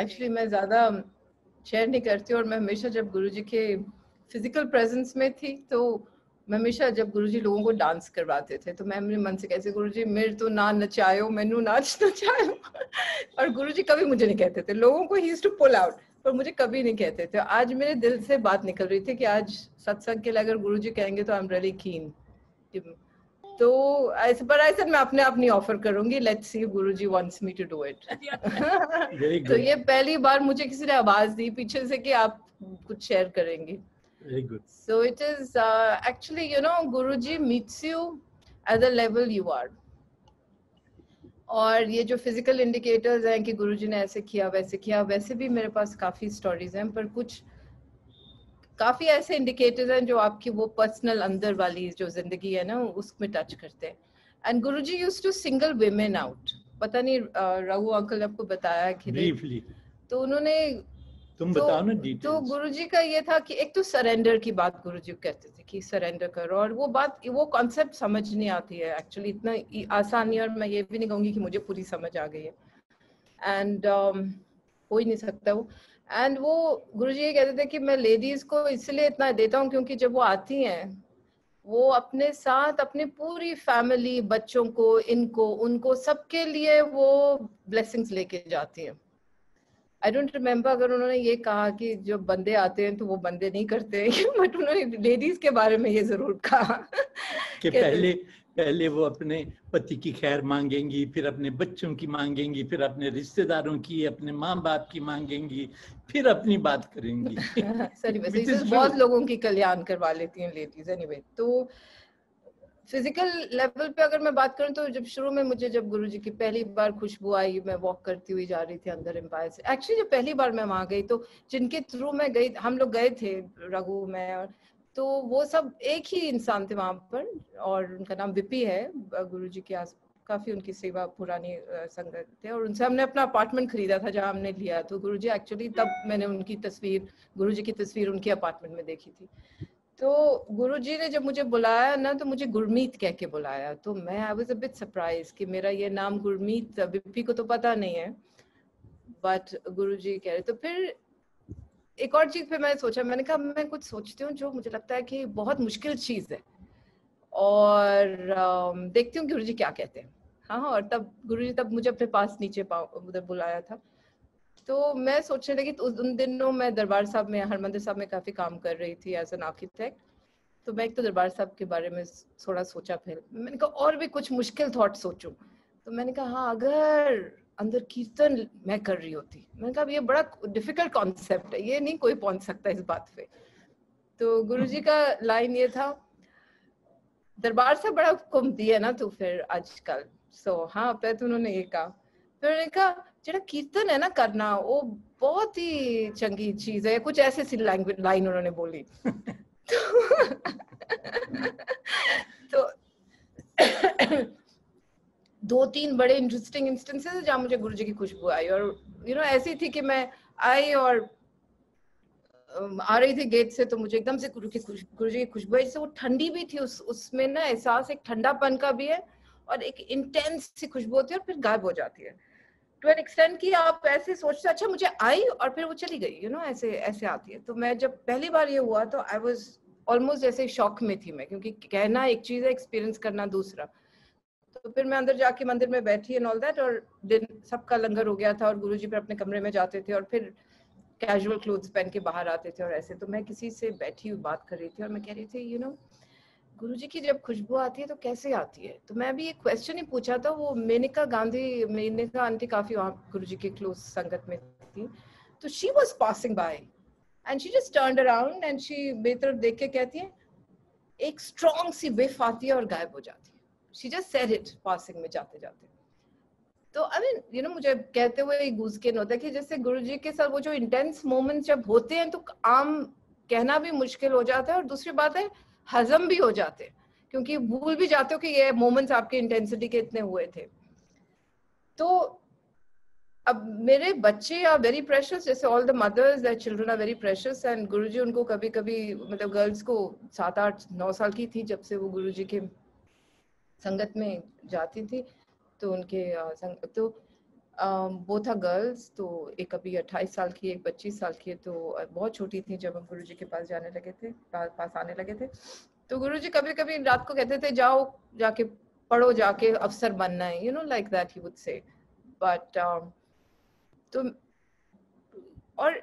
[SPEAKER 3] एक्चुअली मैं ज़्यादा शेयर नहीं करती, और मैं हमेशा जब गुरुजी के फिजिकल प्रेजेंस में थी तो मैं हमेशा जब गुरुजी लोगों को डांस करवाते थे तो मैं अपने मन से कैसे गुरुजी मेरे तो ना नचायो, मैनू नाच नचायो और गुरुजी कभी मुझे नहीं कहते थे। लोगों को ही टू पुल आउट, पर मुझे कभी नहीं कहते थे। आज मेरे दिल से बात निकल रही थी कि आज सत्संग के लिए अगर गुरुजी कहेंगे तो आई एम रियली कीन। तो ऐसे पर ऐसे मैं अपने आप नहीं ऑफर करूंगी, let's see Guruji wants me to do it. तो ये पहली बार मुझे किसी ने आवाज दी पीछे से कि आप कुछ शेयर करेंगे।
[SPEAKER 1] Very good.
[SPEAKER 3] So it is actually, you know, Guruji meets you at the level you are. और ये जो फिजिकल इंडिकेटर्स हैं कि गुरुजी ने ऐसे किया वैसे किया, वैसे भी मेरे पास काफी स्टोरीज हैं, पर कुछ काफी ऐसे इंडिकेटर्स हैं जो आपकी वो पर्सनल अंदर वाली जो जिंदगी है ना उसमें टच करते हैं। And Guruji used to single women out. पता नहीं रघु अंकल ने आपको बताया कि
[SPEAKER 1] ब्रीफली
[SPEAKER 3] तो उन्होंने
[SPEAKER 1] तुम बताओ ना डिटेल्स।
[SPEAKER 3] तो गुरुजी का ये था कि एक तो सरेंडर की बात गुरुजी कहते थे कि सरेंडर करो, और वो बात वो कॉन्सेप्ट समझ नहीं आती है एक्चुअली, इतना आसान नहीं, और मैं ये भी नहीं कहूँगी कि मुझे पूरी समझ आ गई है, एंड हो ही नहीं सकता वो। एंड वो गुरुजी ये कहते थे कि मैं लेडीज को इसलिए इतना देता हूँ क्योंकि जब वो आती हैं वो अपने साथ अपनी पूरी फैमिली, बच्चों को, इनको उनको सबके लिए वो ब्लेसिंग्स लेके जाती हैं। आई डोंट रिमेम्बर अगर उन्होंने ये कहा कि जब बंदे आते हैं तो वो बंदे नहीं करते हैं, बट उन्होंने लेडीज के बारे में ये जरूर कहा
[SPEAKER 1] कि पहले वो अपने पति की खैर मांगेंगी, फिर अपने बच्चों की मांगेंगी, फिर अपने रिश्तेदारों की, अपने माँ बाप की मांगेंगी, फिर अपनी बात करेंगी।
[SPEAKER 3] सही वैसे
[SPEAKER 1] Which is true.
[SPEAKER 3] बहुत लोगों की कल्याण करवा लेती हैं लेडीज एनीवे। तो फिजिकल लेवल पे अगर मैं बात करूं तो जब शुरू में मुझे जब गुरुजी की पहली बार खुशबू आई, मैं वॉक करती हुई जा रही थी अंदर एम्पायर से। एक्चुअली जब पहली बार मैं वहां गई तो जिनके थ्रू मैं गई, हम लोग गए थे, रघु में, और तो वो सब एक ही इंसान थे वहां पर, और उनका नाम विपी है। गुरुजी के आस काफी उनकी सेवा पुरानी संगत थे, और उनसे हमने अपना अपार्टमेंट खरीदा था जहाँ हमने लिया। तो गुरुजी एक्चुअली तब मैंने उनकी तस्वीर, गुरुजी की तस्वीर उनके अपार्टमेंट में देखी थी। तो गुरुजी ने जब मुझे बुलाया ना तो मुझे गुरमीत कह के बुलाया, तो मैं I was a bit surprise कि मेरा ये नाम गुरमीत विपी को तो पता नहीं है, बट गुरुजी कह रहे। तो फिर एक और चीज पे मैं सोचा, मैंने कहा मैं कुछ सोचती हूँ जो मुझे लगता है कि बहुत मुश्किल चीज है, और देखती हूँ गुरुजी क्या कहते हैं। हाँ, और तब गुरुजी तब मुझे अपने पास नीचे उधर बुलाया था। तो मैं सोचने लगी, तो उन दिनों मैं दरबार साहब में, हरमंदिर साहब में काफी काम कर रही थी एज एन आर्किटेक्ट। तो मैं एक तो दरबार साहब के बारे में थोड़ा सोचा, फिर मैंने कहा और भी कुछ मुश्किल थॉट सोचूं। तो मैंने कहा हाँ, अगर अंदर कीर्तन मैं कर रही होती, मैंने कहा ये बड़ा डिफिकल्ट कॉन्सेप्ट है, ये नहीं कोई पहुंच सकता इस बात पे। तो गुरुजी का लाइन ये था, दरबार से बड़ा घूमती है ना तू फिर आजकल। सो हाँ, पहले तो उन्होंने ये कहा। फिर उन्होंने कहा जेड़ा कीर्तन है ना करना, वो बहुत ही चंगी चीज है, कुछ ऐसे सी लैंग्वेज लाइन उन्होंने बोली। तो दो तीन बड़े इंटरेस्टिंग इंस्टेंसेस जहाँ मुझे गुरुजी की खुशबू आई, और ऐसी थी कि मैं आई और आ रही थी गेट से, तो मुझे एकदम से गुरुजी की खुशबू आई। जैसे वो ठंडी भी थी, उसमें ना एहसास एक ठंडापन का भी है, और एक इंटेंस सी खुशबू होती है, और फिर गायब हो जाती है टू एन एक्सटेंट कि आप ऐसे सोचते अच्छा मुझे आई और फिर वो चली गई, ऐसे ऐसे आती है। तो मैं जब पहली बार ये हुआ तो आई वाज ऑलमोस्ट ऐसे शॉक में थी मैं, क्योंकि कहना एक चीज है, एक्सपीरियंस करना दूसरा। तो फिर मैं अंदर जाके मंदिर में बैठी एंड ऑल दैट, और दिन सबका लंगर हो गया था, और गुरुजी फिर अपने कमरे में जाते थे और फिर कैजुअल क्लोथ्स पहन के बाहर आते थे और ऐसे। तो मैं किसी से बैठी हुई बात कर रही थी और मैं कह रही थी गुरुजी की जब खुशबू आती है तो कैसे आती है। तो मैं भी एक क्वेश्चन ही पूछा था, वो मेनका आंटी काफी वहाँ गुरुजी के क्लोज संगत में थी। तो she was passing by and she just turned around and she मेरी तरफ देख के कहती है, एक स्ट्रॉन्ग सी विफ आती है और गायब हो जाती है। She just said it passing में जाते जाते। तो आई मीन मुझे कहते हुए एक गूज़बम्प्स होता है कि जैसे गुरुजी के साथ वो जो इंटेंस मोमेंट्स जब होते हैं तो आम कहना भी मुश्किल हो जाता है, और दूसरी बात है हजम भी हो जाते हैं, क्योंकि भूल भी जाते हो कि ये मोमेंट्स आपके इंटेंसिटी के इतने हुए थे। तो अब मेरे बच्चे आर वेरी प्रेशियस, जैसे all the mothers their children are very precious, and Guruji उनको कभी कभी मतलब गर्ल्स को 7, 8, 9 साल की थी जब से वो गुरुजी के संगत में जाती थी, तो उनके तो वो था गर्ल्स, तो एक अभी 28 साल की, एक 25 साल की है, तो बहुत छोटी थी जब हम गुरुजी के पास जाने लगे थे, पास आने लगे थे। तो गुरुजी कभी कभी रात को कहते थे जाओ जाके पढ़ो, जाके अफसर बनना है, like that he would say. But तो और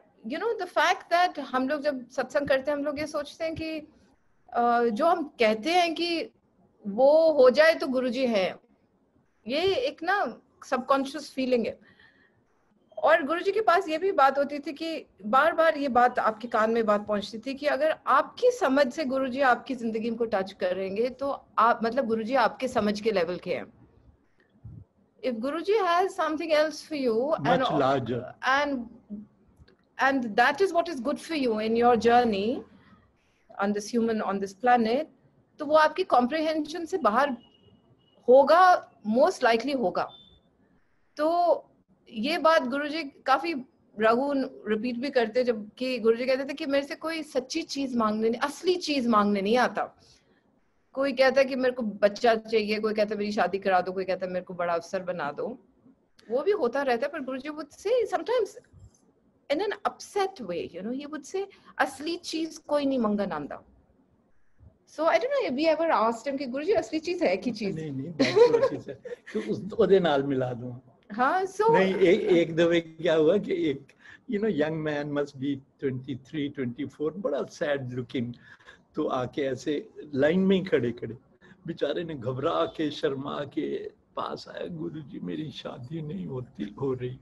[SPEAKER 3] द फैक्ट दैट हम लोग जब सत्संग करते हैं हम लोग ये सोचते हैं कि जो हम कहते हैं कि वो हो जाए तो गुरुजी है, ये एक ना सबकॉन्शियस फीलिंग है। और गुरुजी के पास ये भी बात होती थी कि बार बार ये बात आपके कान में बात पहुंचती थी कि अगर आपकी समझ से गुरुजी आपकी जिंदगी को टच करेंगे तो आप मतलब गुरुजी आपके समझ के लेवल के हैं। If Guruji has something else for you,
[SPEAKER 1] much larger,
[SPEAKER 3] and that is what is good for you in your journey on this planet, तो वो आपकी comprehension से बाहर होगा, most likely होगा। तो ये बात गुरुजी काफी रघु रिपीट भी करते, जब कि गुरुजी कहते थे कि मेरे से कोई सच्ची चीज मांगने नहीं, असली चीज मांगने नहीं आता। कोई कहता है कि मेरे को बच्चा चाहिए, कोई कहता है मेरी शादी करा दो, कोई कहता है मेरे को बड़ा अफसर बना दो, वो भी होता रहता है। पर गुरुजी would say sometimes in an upset way, he would say असली चीज कोई नहीं मंगन आंदा। So I don't know if we ever asked him कि गुरुजी असली चीज है की चीज?
[SPEAKER 1] नहीं बहुत चीज है तो उसके नाल मिला दूं।
[SPEAKER 3] हाँ, so
[SPEAKER 1] नहीं एक दफे क्या हुआ कि एक young man must be 23, 24, बड़ा सैड लुकिंग, तो आके ऐसे लाइन में ही खड़े बेचारे ने घबरा के शर्मा के पास आया, गुरुजी मेरी शादी नहीं हो रही।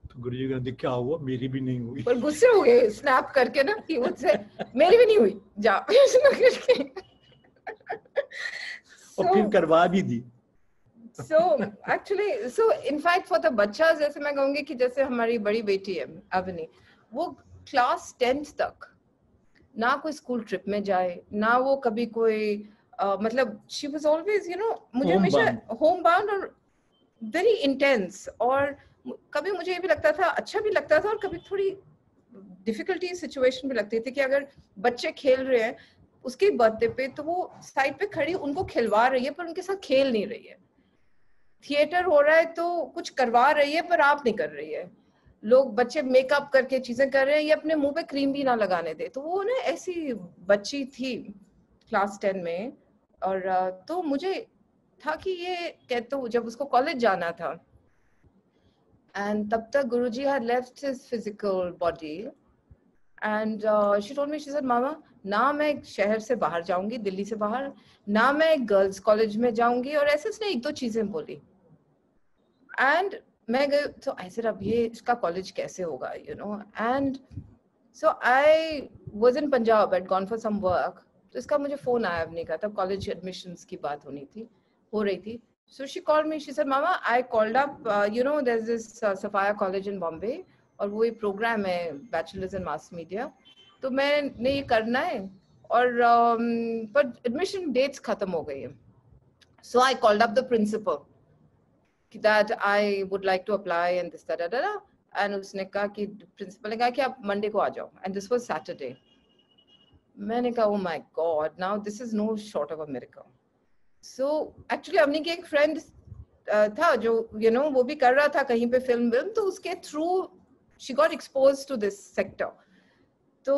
[SPEAKER 1] तो गुरुजी कहते क्या हुआ, मेरी भी नहीं हुई।
[SPEAKER 3] पर गुस्से हो गए स्नैप करके ना कि मुझसे मेरी भी नहीं हुई जा करके।
[SPEAKER 1] और फिर करवा भी दी।
[SPEAKER 3] So actually, so in fact for the बच्चा, जैसे मैं कहूँगी कि जैसे हमारी बड़ी बेटी है अवनी, वो क्लास 10th तक ना कोई स्कूल ट्रिप में जाए, ना वो कभी कोई मतलब she was always मुझे हमेशा होम बाउंड और वेरी इंटेंस, और कभी मुझे ये भी लगता था, अच्छा भी लगता था और कभी थोड़ी डिफिकल्टी सिचुएशन भी लगती थी कि अगर बच्चे खेल रहे हैं उसके बर्थडे पे तो वो साइड पे खड़ी उनको खिलवा रही है पर उनके साथ खेल नहीं रही है, थिएटर हो रहा है तो कुछ करवा रही है पर आप नहीं कर रही है, लोग बच्चे मेकअप करके चीजें कर रहे हैं, ये अपने मुंह पे क्रीम भी ना लगाने दे। तो वो ना ऐसी बच्ची थी क्लास 10 में। और तो मुझे था कि ये कहते जब उसको कॉलेज जाना था एंड तब तक गुरुजी had left his physical body and she told me, she said मामा ना मैं शहर से बाहर जाऊंगी, दिल्ली से बाहर, ना मैं गर्ल्स कॉलेज में जाऊंगी, और ऐसे उसने एक दो चीजें बोली। एंड मैं गई तो ऐसे अब ये इसका कॉलेज कैसे होगा and so I was in Punjab, I'd gone for some work, तो इसका मुझे फोन आया अवनी का, तब कॉलेज एडमिशंस की बात हो रही थी। So she called me, she said mama I called up there's this Sapphire College in Bombay और वो एक प्रोग्राम है बैचलर्स इन मास मीडिया, तो मैंने ये करना है और पर एडमिशन डेट्स खत्म हो गई है। So I called up the principal that I would like to apply and this da da da, and उसने कहा कि प्रिंसिपल ने कहा कि आप मंडे को आ जाओ, and this was Saturday। मैंने कहा oh my god, now this is no short of a miracle। So actually Avani की एक फ्रेंड था जो वो भी कर रहा था कहीं पे फिल्म, तो उसके through she got exposed to this sector। तो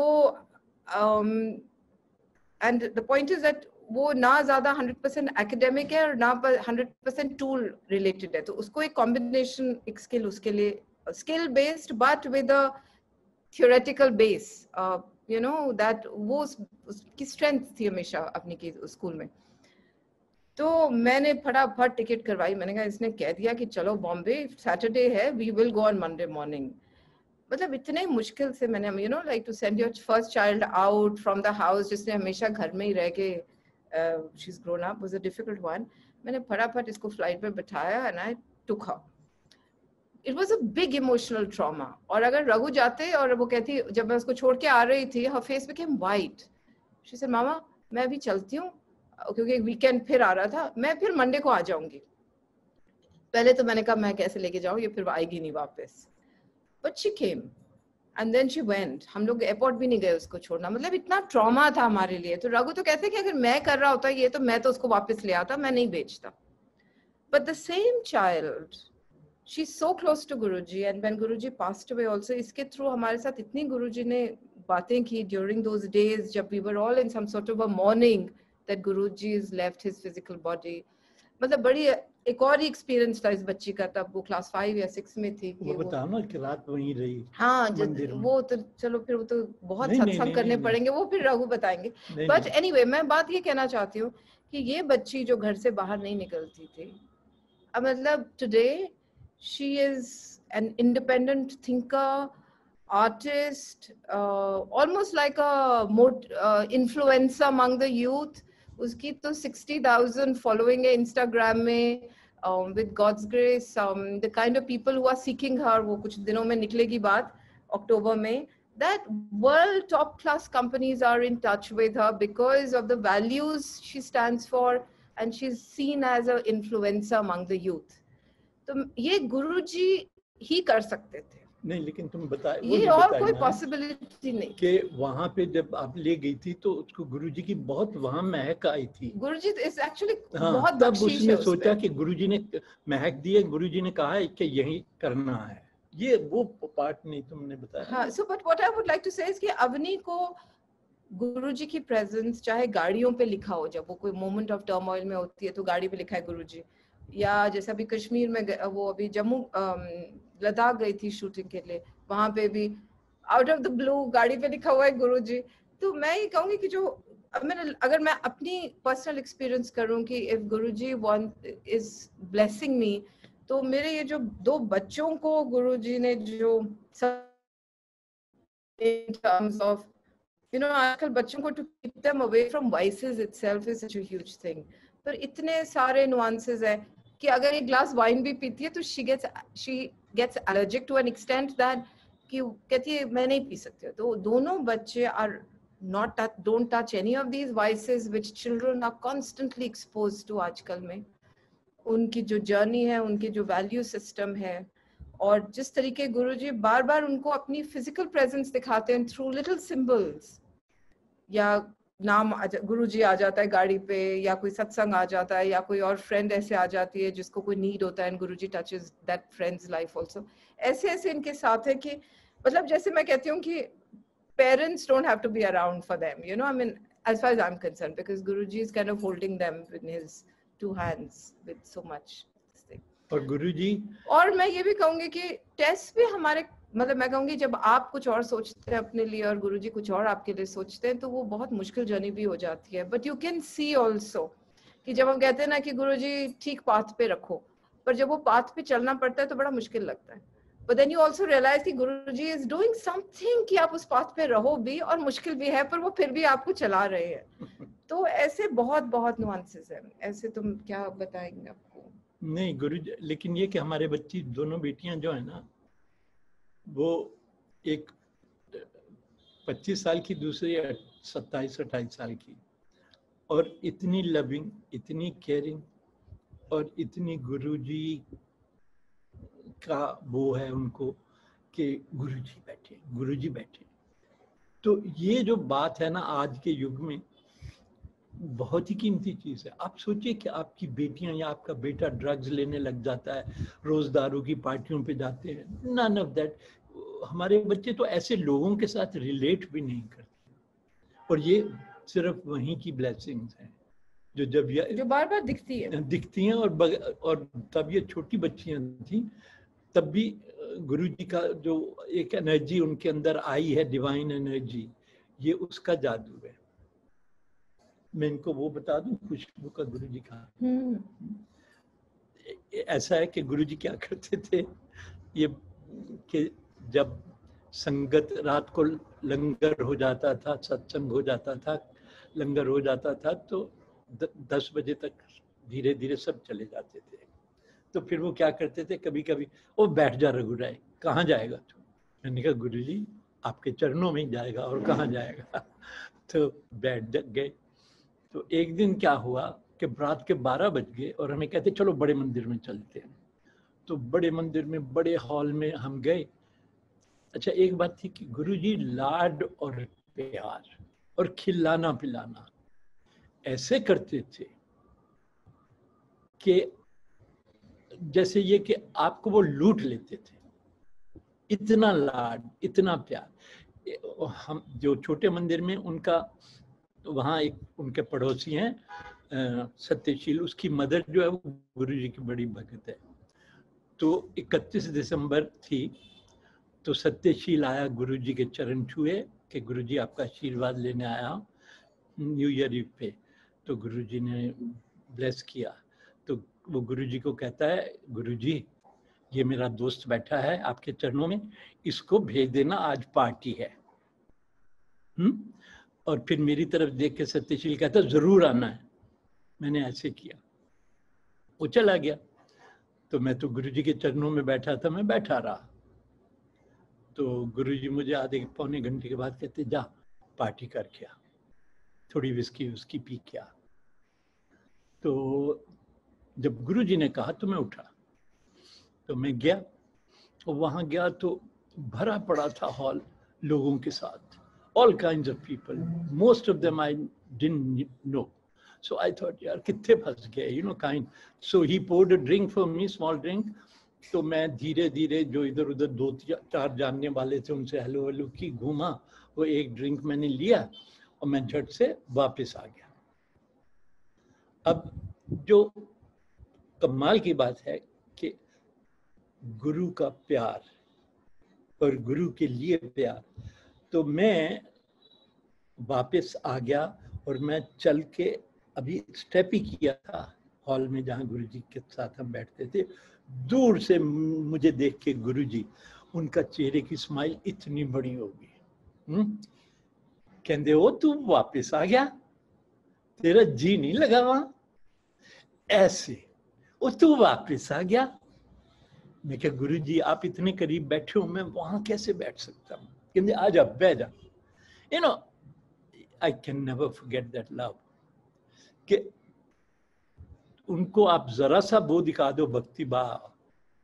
[SPEAKER 3] and the point is that वो ना ज्यादा 100% एकेडमिक है और ना 100% टूल रिलेटेड है, तो उसको एक कॉम्बिनेशन, एक स्किल उसके लिए skill based but with a theoretical base that वो उसकी स्ट्रेंथ थी हमेशा अपनी की स्कूल में। तो मैंने फटाफट टिकट करवाई, मैंने कहा इसने कह दिया कि चलो बॉम्बे सैटरडे है, we will go on Monday morning. मतलब इतने मुश्किल से मैंने like to send your first child out from the house, जिसने हमेशा घर में ही रह के she is grown up, was a difficult one. मैंने फटाफट इसको फ्लाइट पे बिठाया and I took her. It was a big emotional trauma. और अगर रघु जाते और वो कहती, जब मैं उसको छोड़ के आ रही थी, her face became white. She said mama मैं अभी चलती हूँ, क्योंकि वीकेंड फिर आ रहा था, मैं फिर मंडे को आ जाऊंगी। पहले तो मैंने कहा मैं कैसे लेके जाऊँ, ये फिर आएगी नहीं वापस। But she came and then she went। हम लोग एयरपोर्ट भी नहीं गए उसको छोड़ना, मतलब इतना ट्रॉमा था हमारे लिए। तो रघु तो कहते कि अगर मैं कर रहा होता ये तो मैं तो उसको वापस ले आता, मैं नहीं बेचता। But the same child, she's so close to Guruji, and when Guruji passed away also, इसके थ्रू हमारे साथ इतनी गुरुजी ने बातें की during those days जब we were all in some sort of a mourning that Guruji has left his physical body। मतलब बड़ी एक और ही एक्सपीरियंस था इस बच्ची का, तब वो क्लास 5 या 6 में थी कि
[SPEAKER 1] वो बताओ ना कि रात वहीं रही।
[SPEAKER 3] हाँ वो तो चलो फिर वो तो बहुत सत्संग करने पड़ेंगे, वो फिर रघु बताएंगे। बट एनीवे मैं बात ये कहना चाहती हूँ कि ये बच्ची जो घर से बाहर नहीं निकलती थी, मतलब today she is an independent thinker, artist, almost like a influencer among the youth. उसकी तो 60,000 फॉलोइंग है इंस्टाग्राम में। with God's grace, the kind of people who are seeking her, वो कुछ दिनों में निकलेगी बात अक्टूबर में, that world top class companies are in touch with her because of the values she stands for, and she's seen as an influencer among the youth। तो ये गुरुजी ही कर सकते थे।
[SPEAKER 1] नहीं, लेकिन तुम बताए
[SPEAKER 3] ये और कोई पॉसिबिलिटी नहीं
[SPEAKER 1] कि वहाँ पे जब आप ले गई थी तो उसको गुरुजी की बहुत वहाँ महक आई थी।
[SPEAKER 3] गुरुजी इज एक्चुअली
[SPEAKER 1] बहुत तब उसने सोचा कि गुरुजी ने महक दी है, गुरुजी ने कहा है कि यही करना है। ये वो पार्ट नहीं तुमने बताया।
[SPEAKER 3] हाँ, so but what I would like to say is कि अवनी को गुरुजी की प्रेजेंस चाहे गाड़ियों पे लिखा हो, जब वो कोई मोमेंट ऑफ टर्मोइल में होती है तो गाड़ी पे लिखा है गुरुजी, या जैसे अभी कश्मीर में वो अभी जम्मू लद्दाख गई थी शूटिंग के लिए, वहां पे भी आउट ऑफ द ब्लू गाड़ी पे लिखा हुआ है गुरुजी। तो मैं ये कहूंगी कि जो अगर मैं अपनी पर्सनल एक्सपीरियंस करूं कि if Guruji is blessing me, तो मेरे ये जो 2 बच्चों को गुरुजी ने जो in terms of, you know, आजकल बच्चों को to keep them away from vices itself is such a huge thing. पर इतने सारे nuances है कि अगर एक ग्लास वाइन भी पीती है तो she gets allergic to an extent that कि कहती है मैं नहीं पी सकती. तो दोनों बच्चे don't touch any of these vices which children are constantly exposed to आजकल में. उनकी जो जर्नी है, उनकी जो वैल्यू सिस्टम है, और जिस तरीके गुरुजी बार बार उनको अपनी फिजिकल प्रेजेंस दिखाते हैं थ्रू लिटिल सिंबल्स, या नाम गुरुजी आ जाता है गाड़ी पे, या कोई सत्संग आ जाता है, या कोई और फ्रेंड ऐसे आ जाती है जिसको कोई नीड होता है and Guruji touches that friends life also. ऐसे ऐसे इनके साथ है कि मतलब जैसे मैं कहती हूँ कि parents don't have to be around for them, you know, I mean as far as I'm concerned, because Guruji is kind of holding them in his 2 hands with so much thing.
[SPEAKER 1] और गुरुजी,
[SPEAKER 3] और मैं ये भी कहूंगी कि test भी हमारे, मतलब मैं कहूंगी जब आप कुछ और सोचते हैं अपने लिए और गुरुजी कुछ और आपके लिए सोचते हैं तो वो बहुत मुश्किल जर्नी भी हो जाती है. But you can see also कि जब हम कहते हैं ना कि गुरुजी ठीक पाथ पे रखो, पर जब वो पाथ पे चलना पड़ता है तो बड़ा मुश्किल लगता है. But then you also realize कि गुरुजी is doing something कि आप उस पाथ पे रहो भी, और मुश्किल भी है पर वो फिर भी आपको चला रहे हैं. तो ऐसे बहुत बहुत नुआंसेस हैं. ऐसे तुम क्या बताएंगे आपको?
[SPEAKER 1] नहीं गुरुजी, लेकिन ये कि हमारे बच्ची दोनों बेटियां जो है ना, वो एक 25 साल की, दूसरी 27-28 साल की, और इतनी लविंग, इतनी केयरिंग और इतनी गुरुजी का वो है उनको कि गुरुजी बैठे, गुरुजी बैठे. तो ये जो बात है ना आज के युग में बहुत ही कीमती चीज है. आप सोचिए कि आपकी बेटियां या आपका बेटा ड्रग्स लेने लग जाता है, रोज दारू की पार्टियों पे जाते हैं. None of that. हमारे बच्चे तो ऐसे लोगों के साथ रिलेट भी नहीं करते, और ये सिर्फ वहीं की ब्लेसिंग्स हैं जो
[SPEAKER 3] बार बार दिखती
[SPEAKER 1] हैं. और तब ये छोटी बच्चियां थी, तब भी गुरुजी का जो एक एनर्जी उनके अंदर आई है, डिवाइन एनर्जी, ये उसका जादू है. मैं इनको वो बता दूं खुशबू का गुरुजी का. ऐसा है कि गुरुजी क्या करते थे, ये कि जब संगत रात को लंगर हो जाता था, सत्संग हो जाता था, लंगर हो जाता था, तो 10 बजे तक धीरे धीरे सब चले जाते थे. तो फिर वो क्या करते थे, कभी कभी वो बैठ जा रघुराय, कहाँ जाएगा तू? मैंने कहा गुरुजी आपके चरणों में ही जाएगा, और कहाँ जाएगा. तो बैठ गए. तो एक दिन क्या हुआ कि रात के 12 बज गए और हमें कहते चलो बड़े मंदिर में चलते हैं. तो बड़े मंदिर में, बड़े हॉल में हम गए. अच्छा, एक बात थी कि गुरुजी लाड और प्यार और खिलाना पिलाना ऐसे करते थे कि जैसे ये कि आपको वो लूट लेते थे. इतना लाड, इतना प्यार. हम जो छोटे मंदिर में उनका, वहाँ एक उनके पड़ोसी हैं सत्यशील, उसकी मदर जो है वो गुरुजी की बड़ी भगत है. तो 31 दिसंबर थी, तो सत्यशील आया, गुरुजी के चरण छुए कि गुरुजी आपका आशीर्वाद लेने आया न्यू ईयर ईव पे. तो गुरुजी ने ब्लेस किया. तो वो गुरुजी को कहता है, गुरुजी ये मेरा दोस्त बैठा है आपके चरणों में, इसको भेज देना, आज पार्टी है. और फिर मेरी तरफ देख के सत्यशील कहता जरूर आना है. मैंने ऐसे किया, वो चला गया. तो मैं तो गुरुजी के चरणों में बैठा था, मैं बैठा रहा. तो गुरुजी मुझे आधे पौने घंटे के बाद कहते जा पार्टी कर क्या, थोड़ी विस्की उसकी पी क्या. तो जब गुरुजी ने कहा तो मैं उठा, तो मैं गया. और वहाँ गया तो भरा पड़ा था हॉल लोगों के साथ, all kinds of people, most of them I didn't know. So I thought यार कितने फंस गए, you know, kind. So he poured a drink for me, small drink. तो मैं धीरे धीरे जो इधर उधर 2-4 जानने वाले थे उनसे हेलो हेलो की, घूमा, वो एक ड्रिंक मैंने लिया और मैं झट से वापस आ गया. अब जो कमाल की बात है कि गुरु का प्यार और गुरु के लिए प्यार. तो मैं वापस आ गया और मैं चल के अभी स्टेप ही किया था हॉल में जहाँ गुरुजी के साथ हम बैठते थे, दूर से मुझे देख के गुरुजी, उनका चेहरे की स्माइल इतनी बड़ी होगी, कहते हो तू वापस आ गया, तेरा जी नहीं लगा वहां, ऐसे ओ तू वापस आ गया। मैं क्या गुरुजी आप इतने करीब बैठे हो, मैं वहां कैसे बैठ सकता हूँ? कहते आ जा, बैठ जा। You know I can never forget that love, कि उनको आप जरा सा वो दिखा दो भक्ति भाव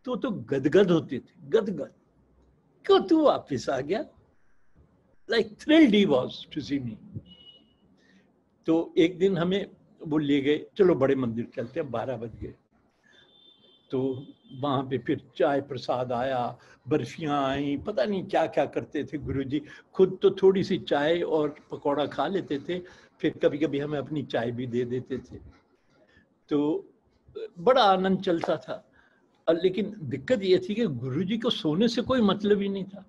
[SPEAKER 1] तो गदगद होते थे, गदगद, क्यों तू वापस आ गया, like thrilled he was to see me। तो एक दिन हमें वो ले गए, चलो बड़े मंदिर चलते हैं, 12 बज गए, तो वहां पे फिर चाय प्रसाद आया, बर्फियां आई, पता नहीं क्या क्या करते थे गुरुजी। खुद तो थोड़ी सी चाय और पकौड़ा खा लेते थे, फिर कभी कभी हमें अपनी चाय भी दे देते थे, तो बड़ा आनंद चलता था। लेकिन दिक्कत ये थी कि गुरुजी को सोने से कोई मतलब ही नहीं था।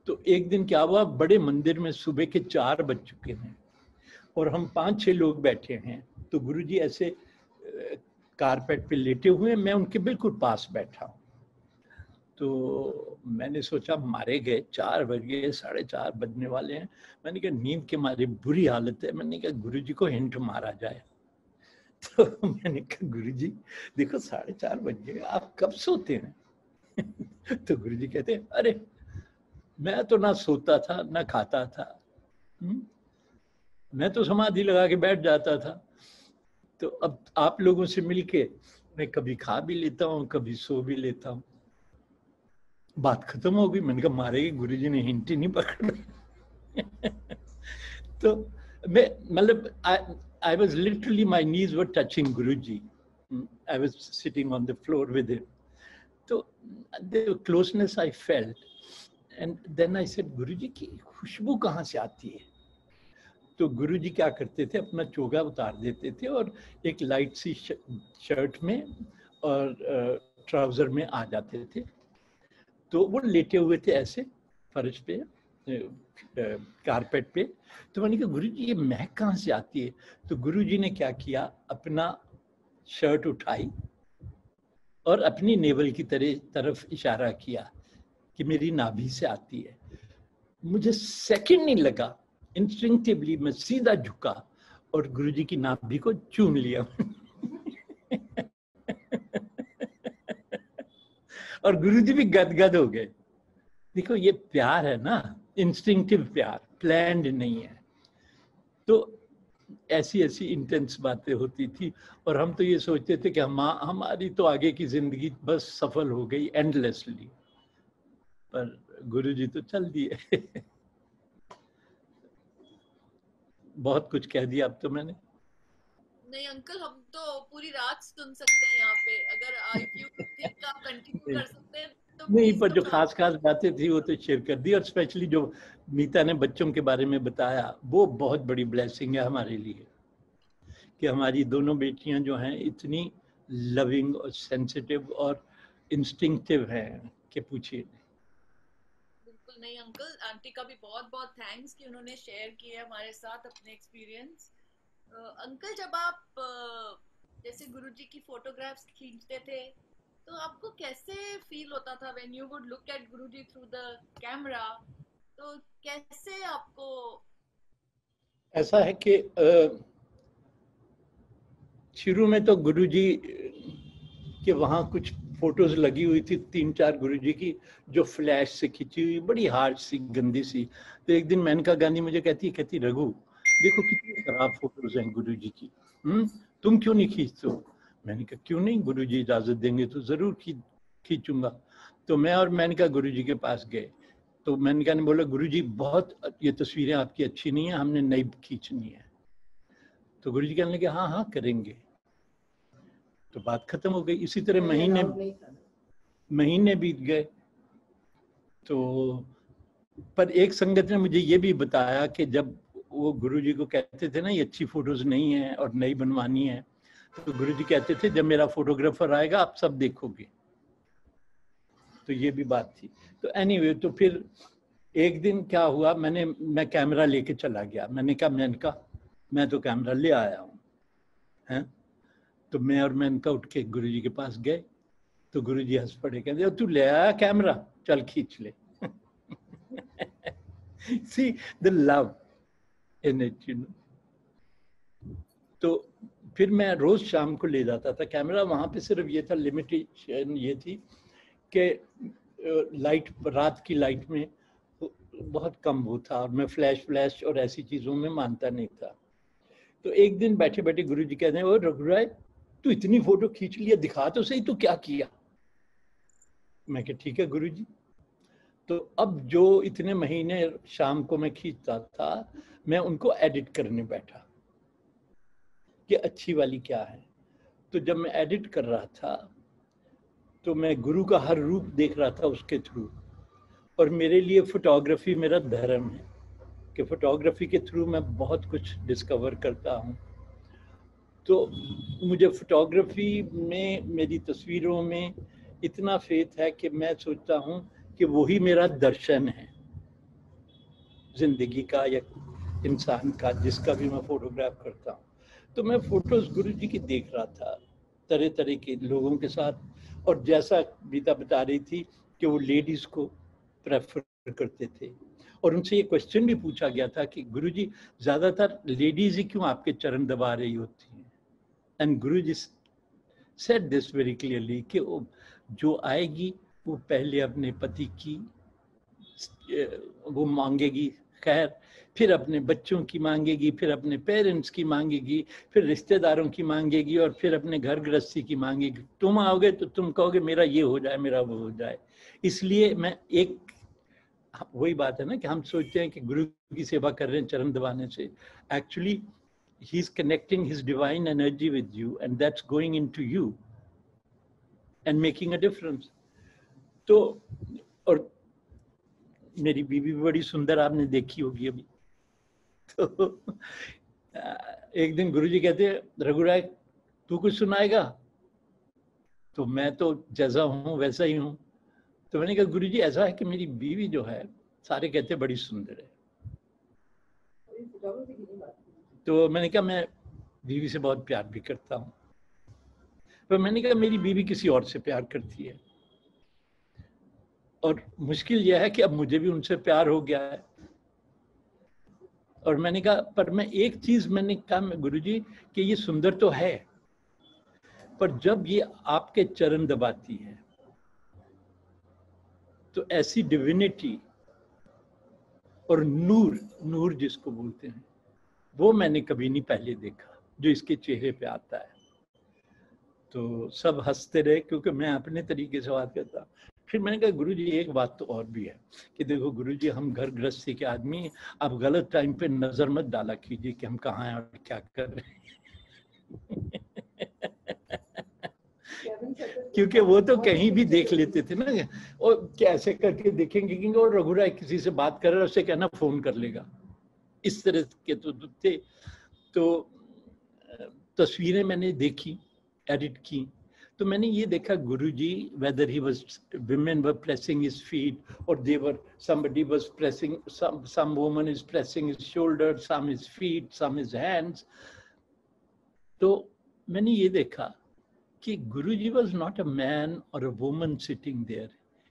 [SPEAKER 1] तो एक दिन क्या हुआ, बड़े मंदिर में सुबह के 4 बज चुके हैं और हम 5-6 लोग बैठे हैं, तो गुरुजी ऐसे कारपेट पे लेटे हुए हैं, मैं उनके बिल्कुल पास बैठा हूँ। तो मैंने सोचा मारे गए, 4 बज गए, 4:30 बजने वाले हैं। मैंने कहा नींद के मारे बुरी हालत है, मैंने कहा गुरुजी को हिंट मारा जाए। तो मैंने कहा गुरुजी देखो 4:30 बज गए, आप कब सोते हैं? तो गुरुजी कहते हैं अरे मैं तो ना सोता था ना खाता था, मैं तो समाधि लगा के बैठ जाता था। तो अब आप लोगों से मिलके मैं कभी खा भी लेता हूँ, कभी सो भी लेता हूँ। बात खत्म हो गई। मैंने कहा मारेगी, गुरुजी ने हिंट ही नहीं पकड़ा। तो मैं मतलब I was literally, my knees were touching Guruji. I was sitting on the floor with him. So the closeness I felt, and then I said, गुरुजी की खुशबू कहाँ से आती है? तो गुरुजी क्या करते थे, अपना चोगा उतार देते थे और एक लाइट सी शर्ट में और ट्राउजर में आ जाते थे। तो वो लेटे हुए थे ऐसे फर्श पे, कारपेट पे। तो मैंने कहा गुरुजी ये महक कहाँ से आती है? तो गुरुजी ने क्या किया, अपना शर्ट उठाई और अपनी नेवल की तरफ इशारा किया कि मेरी नाभि से आती है। मुझे सेकंड नहीं लगा, इंस्टिंक्टिवली मैं सीधा झुका और गुरुजी की नाभि को चूम लिया। और गुरुजी भी गदगद हो गए। देखो ये प्यार है ना, इंस्टिंक्टिव प्यार, प्लान्ड नहीं है। तो ऐसी ऐसी इंटेंस बातें होती थी और हम तो ये सोचते थे कि हमारी तो आगे की जिंदगी बस सफल हो गई एंडलेसली, पर गुरुजी तो चल दिए। बहुत कुछ कह दिया अब तो मैंने।
[SPEAKER 2] नहीं अंकल, हम तो पूरी रात सुन सकते हैं यहाँ पे, अगर यू थिंक आप कंटिन्यू कर सकते हैं तो
[SPEAKER 1] नहीं, पर जो खास खास बातें थी वो तो शेयर कर दी, और स्पेशली जो मीता ने बच्चों के बारे में बताया वो बहुत बड़ी ब्लेसिंग है हमारे लिए, कि हमारी दोनों बेटियां जो हैं इतनी लविंग और सेंसिटिव और इंस्टिंक्टिव हैं कि पूछिए।
[SPEAKER 2] बिल्कुल नहीं अंकल, आंटी का भी बहुत बहुत थैंक्स कि उन्होंने शेयर किया हमारे साथ अपने एक्सपीरियंस। अंकल जब आप जैसे गुरुजी की फोटोग्राफ्स खींचते थे तो आपको कैसे फील होता था when you would look at Guruji through the camera? तो कैसे आपको?
[SPEAKER 1] ऐसा है कि शुरू में तो गुरुजी के वहाँ कुछ फोटोज लगी हुई थी 3-4 गुरुजी की, जो फ्लैश से खींची हुई, बड़ी हार्ड सी गंदी सी। तो एक दिन मेनका गांधी मुझे कहती रघु देखो कितनी खराब फोटोज हैं गुरुजी की, तुम क्यों नहीं खींचते हो? मैंने कहा क्यों नहीं, गुरुजी इजाजत देंगे तो जरूर खींचूंगा। तो मैं और मेनका गुरुजी के पास गए, तो मेनका ने बोला गुरुजी बहुत ये तस्वीरें आपकी अच्छी नहीं है, हमने नई खींचनी है। तो गुरुजी कहने लगे हाँ हाँ करेंगे। तो बात खत्म हो गई। इसी तरह महीने बीत गए। तो पर एक संगत ने मुझे ये भी बताया कि जब वो गुरुजी को कहते थे ना ये अच्छी फोटोज नहीं है और नई बनवानी है, तो गुरुजी कहते थे जब मेरा फोटोग्राफर आएगा आप सब देखोगे। तो ये भी बात थी। तो एनीवे, तो फिर एक दिन क्या हुआ, मैं कैमरा लेके चला गया। मैंने कहा मैं तो कैमरा ले आया हूँ, हैं? तो मैं और मेनका उठ के गुरुजी के पास गए, तो गुरुजी हंस पड़े, कहते तू ले आया कैमरा, चल खींच ले। See the love in it, you know. तो फिर मैं रोज शाम को ले जाता था कैमरा। वहां पे सिर्फ ये था, लिमिटेशन ये थी कि लाइट, रात की लाइट में बहुत कम वो था, और मैं फ्लैश और ऐसी चीजों में मानता नहीं था। तो एक दिन बैठे बैठे गुरुजी कहते हैं, ओ रघुराय, तू इतनी फोटो खींच लिया, दिखा तो सही तू क्या किया। मैं कहा ठीक है गुरुजी। तो अब जो इतने महीने शाम को मैं खींचता था, मैं उनको एडिट करने बैठा कि अच्छी वाली क्या है। तो जब मैं एडिट कर रहा था तो मैं गुरु का हर रूप देख रहा था उसके थ्रू। और मेरे लिए फोटोग्राफी मेरा धर्म है कि फोटोग्राफी के थ्रू मैं बहुत कुछ डिस्कवर करता हूँ। तो मुझे फोटोग्राफी में, मेरी तस्वीरों में इतना फेथ है कि मैं सोचता हूँ कि वही मेरा दर्शन है जिंदगी का या इंसान का, जिसका भी मैं फोटोग्राफ करता हूँ। तो मैं फोटोज गुरुजी की देख रहा था तरह तरह के लोगों के साथ, और जैसा बीता बता रही थी कि वो लेडीज को प्रेफर करते थे, और उनसे ये क्वेश्चन भी पूछा गया था कि गुरुजी ज्यादातर लेडीज ही क्यों आपके चरण दबा रही होती हैं। And Guruji said this very clearly कि वो जो आएगी वो पहले अपने पति की वो मांगेगी खैर, फिर अपने बच्चों की मांगेगी, फिर अपने पेरेंट्स की मांगेगी, फिर रिश्तेदारों की मांगेगी, और फिर अपने घर गृहस्थी की मांगेगी। तुम आओगे तो तुम कहोगे मेरा ये हो जाए, मेरा वो हो जाए। इसलिए मैं एक, वही बात है ना कि हम सोचते हैं कि गुरु की सेवा कर रहे हैं चरण दबाने से, actually he is connecting his divine energy with you and that's going into you and making a difference. तो और मेरी बीवी भी बड़ी सुंदर, आपने देखी होगी अभी। तो एक दिन गुरुजी कहते हैं, रघुराय तू कुछ सुनाएगा? तो मैं तो जैसा हूँ वैसा ही हूँ। तो मैंने कहा गुरुजी ऐसा है कि मेरी बीवी जो है, सारे कहते बड़ी सुंदर है। तो मैंने कहा मैं बीवी से बहुत प्यार भी करता हूँ, पर मैंने कहा मेरी बीवी किसी और से प्यार करती है, और मुश्किल यह है कि अब मुझे भी उनसे प्यार हो गया है। और मैंने कहा पर मैं एक चीज मैंने कहा गुरुजी कि ये सुंदर तो है, पर जब ये आपके चरण दबाती है तो ऐसी डिविनिटी और नूर, नूर जिसको बोलते हैं, वो मैंने कभी नहीं पहले देखा जो इसके चेहरे पे आता है। तो सब हंसते रहे क्योंकि मैं अपने तरीके से बात करता। फिर मैंने कहा गुरुजी एक बात तो और भी है कि देखो गुरुजी हम घर गृहस्थी के आदमी, आप गलत टाइम पे नजर मत डाला कीजिए कि हम कहाँ हैं और क्या कर रहे हैं। क्योंकि वो तो कहीं भी देख लेते थे ना, और कैसे करके देखेंगे कि और रघुराय किसी से बात कर रहा है, उससे कहना फोन कर लेगा, इस तरह के तो थे। तो तस्वीरें मैंने देखी, एडिट की, तो मैंने ये देखा गुरुजी whether he was, women were pressing his feet or they were, somebody was pressing, some woman is pressing his shoulder, some his feet, some his hands. तो मैंने ये देखा कि गुरुजी was not a man or a woman sitting there,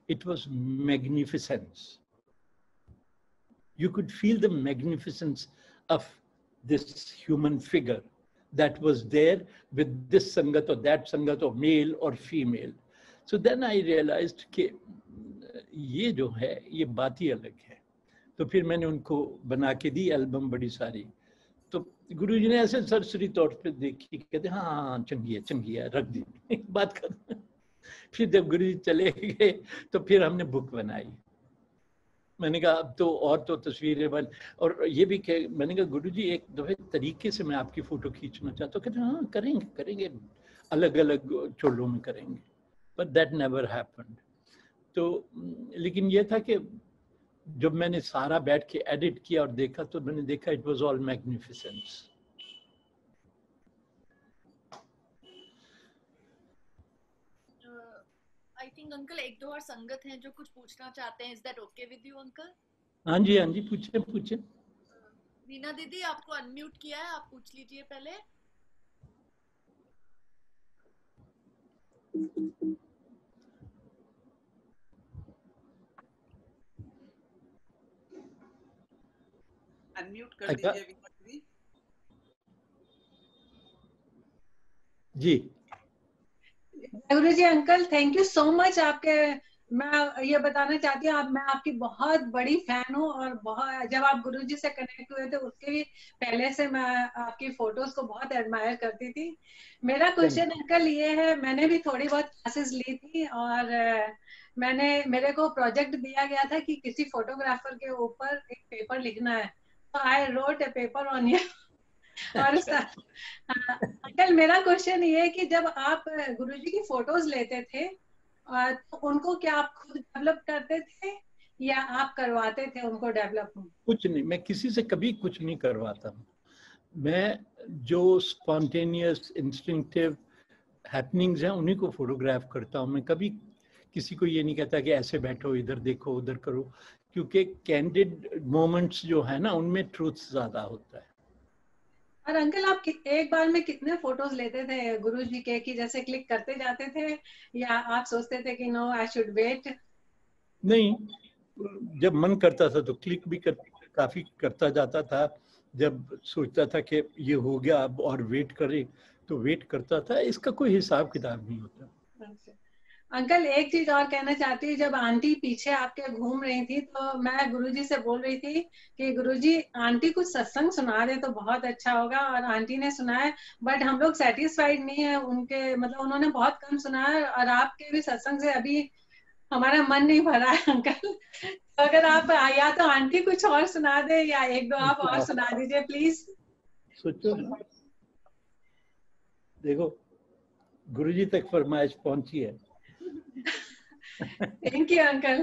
[SPEAKER 1] it was magnificence. You could feel the magnificence of this human figure that was there with this sangat or that sangat or male or female. So then I realized कि ये जो है ये बात ही अलग है। तो फिर मैंने उनको बना के दी एल्बम बड़ी सारी। तो गुरुजी ने ऐसे सरसरी तौर पे देखी, कहते हाँ चंगी है रख दी। बात कर। फिर जब गुरुजी चले गए तो फिर हमने बुक बनाई। मैंने कहा अब तो और तो तस्वीरें बन, और ये भी कह, मैंने कहा गुरुजी एक दफे तरीके से मैं आपकी फोटो खींचना चाहता हूँ। कहते हाँ करेंगे अलग अलग चोलों में करेंगे, बट दैट नेवर हैपेंड। तो लेकिन ये था कि जब मैंने सारा बैठ के एडिट किया और देखा तो मैंने देखा it was all magnificence.
[SPEAKER 2] I think uncle एक दो और संगत हैं जो कुछ पूछना चाहते हैं। Is that okay with you uncle?
[SPEAKER 1] हाँ जी पूछे।
[SPEAKER 2] रीना दीदी आपको अनम्यूट किया है, आप पूछ लीजिए पहले।
[SPEAKER 4] अनम्यूट कर दीजिए वीना दीदी।
[SPEAKER 1] जी
[SPEAKER 5] Guru ji uncle, thank you so much. आपके मैं ये बताना चाहती हूँ, मैं आपकी बहुत बड़ी फैन हूँ, और बहुत जब आप गुरु जी से कनेक्ट हुए थे उसके भी पहले से मैं आपकी फोटोज को बहुत एडमायर करती थी। मेरा क्वेश्चन अंकल ये है, मैंने भी थोड़ी बहुत क्लासेस ली थी, और मेरे को प्रोजेक्ट दिया गया था कि किसी फोटोग्राफर के ऊपर एक पेपर लिखना है, तो I wrote a paper on you. और अंकल मेरा क्वेश्चन ये है कि जब आप गुरुजी की फोटोज लेते थे तो उनको क्या आप खुद डेवलप करते थे या आप करवाते थे उनको डेवलप?
[SPEAKER 1] कुछ नहीं, मैं किसी से कभी कुछ नहीं करवाता हूँ। मैं जो स्पॉन्टेनियस इंस्टिंक्टिव हैपनिंग्स हैं उन्हीं को फोटोग्राफ करता हूँ। मैं कभी किसी को ये नहीं कहता कि ऐसे बैठो, इधर देखो, उधर करो, क्योंकि कैंडिड मोमेंट्स जो है ना उनमें ट्रूथ ज्यादा होता है।
[SPEAKER 5] और अंकल आप एक बार में कितने फोटोज लेते थे गुरुजी के, कि जैसे क्लिक करते जाते थे या आप सोचते थे कि नो आई शुड वेट?
[SPEAKER 1] नहीं, जब मन करता था तो क्लिक भी काफी करता जाता था। जब सोचता था कि ये हो गया अब और वेट करें तो वेट करता था। इसका कोई हिसाब किताब नहीं होता।
[SPEAKER 5] अंकल एक चीज और कहना चाहती हूँ, जब आंटी पीछे आपके घूम रही थी तो मैं गुरुजी से बोल रही थी कि गुरुजी आंटी कुछ सत्संग सुना दे तो बहुत अच्छा होगा, और आंटी ने सुनाया, बट हम लोग सेटिस्फाइड नहीं है उनके, मतलब उन्होंने बहुत कम सुनाया, और आपके भी सत्संग से अभी हमारा मन नहीं भरा है अंकल। तो अगर आप या तो आंटी कुछ और सुना दे या एक दो आप और सुना दीजिए प्लीज।
[SPEAKER 1] सोचो ना, देखो गुरुजी तक फरमाइश पहुंची है।
[SPEAKER 5] Thank you uncle.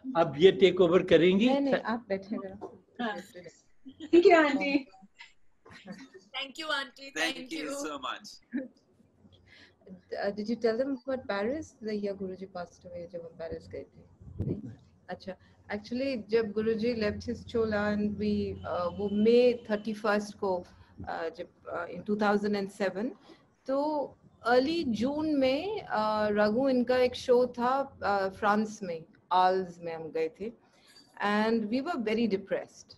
[SPEAKER 1] अब ये टेक ओवर करेंगी?
[SPEAKER 3] नहीं नहीं, आप बैठे रहो।
[SPEAKER 5] Thank you aunty.
[SPEAKER 2] Thank you aunty,
[SPEAKER 4] thank you so much.
[SPEAKER 3] Did you tell them about Paris? The year Guruji passed away, जब हम पेरिस गए थे। अच्छा, actually जब Guruji left his chola and we वो May 31st को जब in 2007, तो अर्ली जून में रघु इनका एक शो था फ्रांस में, आल्स में हम गए थे, and we were very depressed.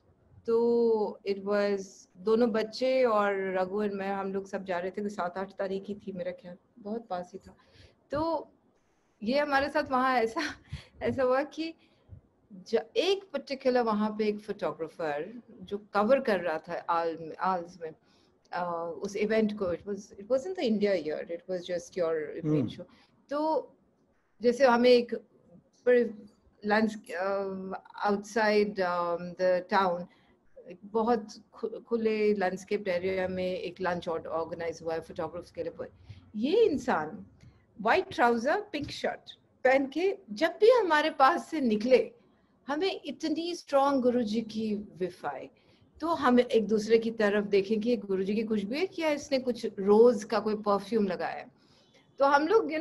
[SPEAKER 3] तो इट वाज दोनों बच्चे और रघु और मैं, हम लोग सब जा रहे थे, 7-8 तारीख की थी मेरा ख्याल, बहुत पास ही था। तो ये हमारे साथ वहाँ ऐसा हुआ कि एक पर्टिकुलर वहाँ पे एक फोटोग्राफर जो कवर कर रहा था आल्स में उस इवेंट को, it wasn't the India year, it was just your event show. तो जैसे हमें एक आउटसाइड द टाउन बहुत खुले लैंडस्केप एरिया में एक लंच ऑर्गेनाइज हुआ है फोटोग्राफ्स के लिए। ये इंसान वाइट ट्राउजर पिंक शर्ट पहन के जब भी हमारे पास से निकले, हमें इतनी स्ट्रॉन्ग गुरुजी की विफ आई, तो हम एक दूसरे की तरफ देखें कि गुरुजी की खुशबू है क्या, इसने कुछ रोज का कोई परफ्यूम लगाया। तो हम लोग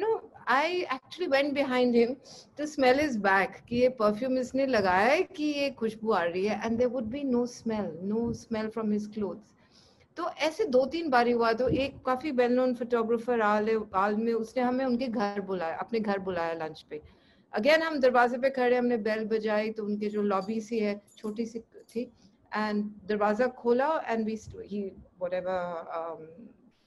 [SPEAKER 3] I actually went behind him to smell his bag कि ये परफ्यूम इसने लगाया है कि ये खुशबू आ रही है, and there would be no smell from his clothes. तो ऐसे 2-3 बार हुआ। तो एक काफी वेल नोन फोटोग्राफर आल में, उसने हमें उनके घर बुलाया, अपने घर बुलाया लंच पे। अगेन हम दरवाजे पे खड़े, हमने बेल बजाई, तो उनके जो लॉबी सी है छोटी सी थी, एंड दरवाजा खोला and he whatever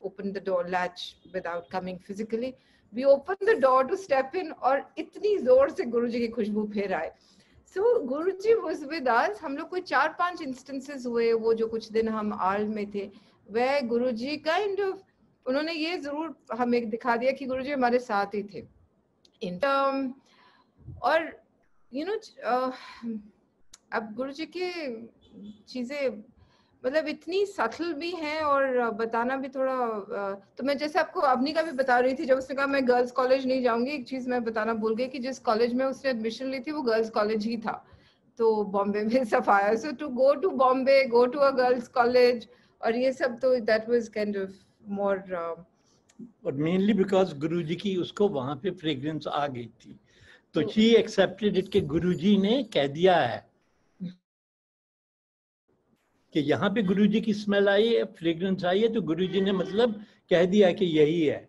[SPEAKER 3] opened the door latch without coming physically. We opened the door to step in और इतनी जोर से गुरुजी की खुशबू फिर आए। So Guruji was with us। हम लोग कोई 4-5 इंस्टेंसेस हुए वो जो कुछ दिन हम आल में थे, वह गुरुजी काइंड ऑफ उन्होंने ये जरूर हमें दिखा दिया कि गुरुजी हमारे साथ ही थे। और अब गुरुजी की चीजें मतलब इतनी सटल भी हैं और बताना भी थोड़ा तो मैं जैसे आपको अपनी का भी बता रही थी, जब उसने कहा मैं गर्ल्स कॉलेज नहीं जाऊंगी, एक चीज मैं बताना भूल गई कि जिस कॉलेज में उसने एडमिशन ली थी वो गर्ल्स कॉलेज ही था, तो बॉम्बे में सफाया। So to go to Bombay, go to a girls college और ये सब, तो that was kind of more,
[SPEAKER 1] और मेनली बिकॉज गुरुजी की उसको वहां पे फ्रेग्रेंस आ गई थी, तो शी एक्सेप्टेड इट कि गुरुजी ने कह दिया है कि यहाँ पे गुरुजी की स्मेल आई है, फ्रेग्रेंस आई है, तो गुरुजी ने मतलब कह दिया कि यही है,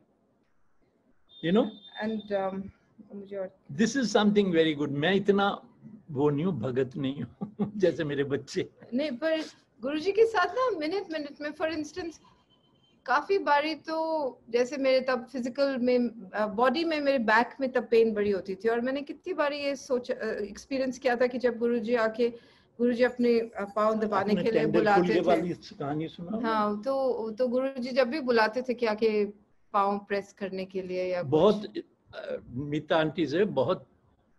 [SPEAKER 1] यू नो।
[SPEAKER 3] एंड मुझे और
[SPEAKER 1] this is something very good. मैं इतना वो नहीं हूँ, भगत नहीं हूँ जैसे मेरे बच्चे।
[SPEAKER 3] नहीं, पर गुरुजी के साथ ना मिनट में, फॉर इंस्टेंस, काफी बारी तो जैसे मेरे तब फिजिकल में बॉडी में मेरे बैक में तब पेन बड़ी होती थी, और मैंने कितनी बारी ये सोच एक्सपीरियंस किया था कि जब गुरुजी आके गुरुजी अपने पाँव दबाने
[SPEAKER 1] आपने
[SPEAKER 3] के लिए
[SPEAKER 1] टेंडर
[SPEAKER 3] बुलाते
[SPEAKER 1] खुलगे
[SPEAKER 3] थे।
[SPEAKER 1] वाली कहानी सुना?
[SPEAKER 3] हाँ, तो गुरुजी जब भी बुलाते थे कि आके पाँव प्रेस करने के लिए या
[SPEAKER 1] बहुत
[SPEAKER 3] कुछ,
[SPEAKER 1] मीता आंटी से बहुत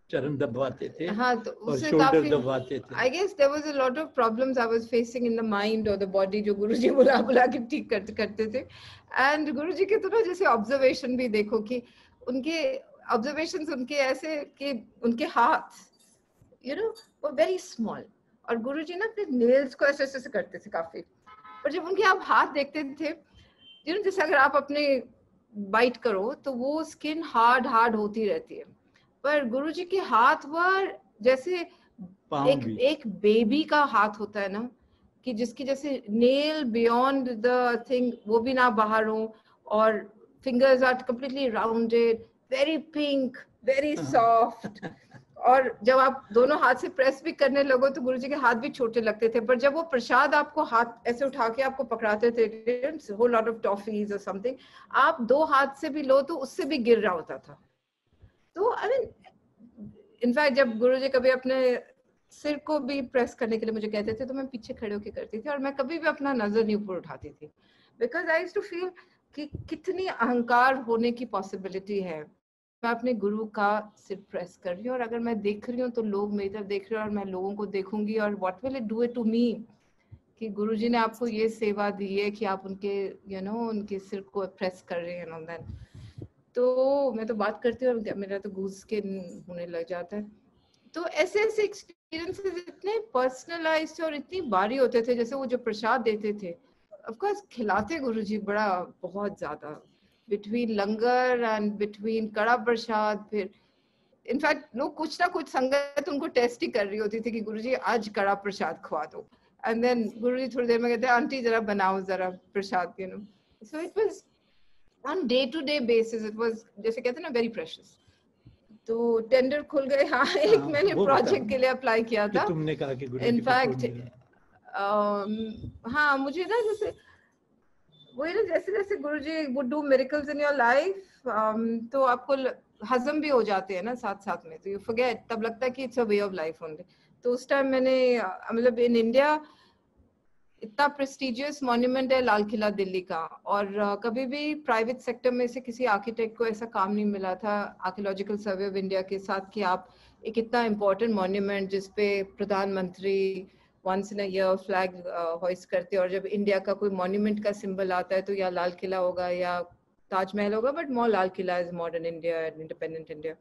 [SPEAKER 1] चरण दबाते थे
[SPEAKER 3] हाँ, तो
[SPEAKER 1] और
[SPEAKER 3] उससे
[SPEAKER 1] शोल्डर
[SPEAKER 3] काफी,
[SPEAKER 1] दबाते थे।
[SPEAKER 3] I guess there was a lot of problems I was facing in the mind or the body, जो गुरुजी बुला बुला के ठीक करते थे। एंड गुरुजी के तो ना जैसे ऑब्जर्वेशन भी देखो कि उनके ऑब्जर्वेशंस उनके ऐसे कि उनके हाथ यू नो वो वेरी स्मॉल, और गुरुजी ना अपने नेल्स को ऐसे ऐसे करते थे काफी, पर जब उनके आप हाथ देखते थे, यू नो, जैसे अगर आप अपने बाइट करो तो वो स्किन हार्ड होती रहती है, पर गुरुजी के हाथ पर जैसे एक बेबी का हाथ होता है ना, कि जिसकी जैसे नेल बियॉन्ड द थिंग वो भी ना बाहर हो, और fingers are completely rounded, very pink, very soft, और जब आप दोनों हाथ से प्रेस भी करने लगो तो गुरुजी के हाथ भी छोटे लगते थे, पर जब वो प्रसाद आपको हाथ ऐसे उठा के आपको पकड़ाते थे, होल लॉट ऑफ टॉफीज और समथिंग, आप दो हाथ से भी लो तो उससे भी गिर रहा होता था। तो आई मीन इनफैक्ट जब गुरुजी कभी अपने सिर को भी प्रेस करने के लिए मुझे कहते थे तो मैं पीछे खड़े होकर करती थी, और मैं कभी भी अपना नजर नहीं ऊपर उठाती थी, because I used to feel कि कितनी अहंकार होने की पॉसिबिलिटी है। मैं अपने गुरु का सिर प्रेस कर रही हूँ, और अगर मैं देख रही हूँ तो लोग मेरी तरफ देख रहे हैं और मैं लोगों को देखूंगी, और what will it do it to me, कि गुरुजी ने आपको ये सेवा दी है कि आप उनके उनके सिर को प्रेस कर रहे हैं। तो मैं तो बात करती हूँ और मेरा तो गूज के होने लग जाता है। तो ऐसे एक्सपीरियंसेस इतने पर्सनलाइज्ड और इतनी बारी होते थे, जैसे वो जो प्रसाद देते थे, ऑफ कोर्स खिलाते गुरुजी बड़ा बहुत ज्यादा, बिटवीन लंगर एंड बिटवीन कड़ा प्रसाद, फिर इनफैक्ट लोग कुछ ना कुछ संगत उनको टेस्ट ही कर रही होती थी कि गुरुजी आज कड़ा प्रसाद खवा दो, एंड देन गुरुजी थोड़ी देर में कहते हैं आंटी जरा बनाओ जरा प्रसाद, so it was on day to day basis, it was जैसे कहते हैं ना वेरी प्रेशियस। तो टेंडर खुल गए। हाँ, एक मैंने प्रोजेक्ट के लिए अप्लाई किया था,
[SPEAKER 1] तुमने कहा कि गुरुजी
[SPEAKER 3] इनफैक्ट हाँ, मुझे ना जैसे वही ना, जैसे जैसे Guruji would do miracles in your life, तो आपको हजम भी हो जाते हैं ना साथ साथ में, तो यू फॉरगेट, तब लगता है कि it's a way of life only. तो उस टाइम मैंने मतलब इन इंडिया इतना प्रेस्टिजियस मॉन्यूमेंट है लाल किला दिल्ली का, और कभी भी प्राइवेट सेक्टर में से किसी आर्किटेक्ट को ऐसा काम नहीं मिला था आर्कियोलॉजिकल सर्वे ऑफ इंडिया के साथ कि आप एक इतना इम्पोर्टेंट मॉन्यूमेंट जिसपे प्रधानमंत्री once in a year flag hoist करते हैं, और जब इंडिया का कोई मॉन्यूमेंट का सिंबल आता है तो या लाल किला होगा या ताजमहल होगा, but more Lal Qila is modern India and independent India.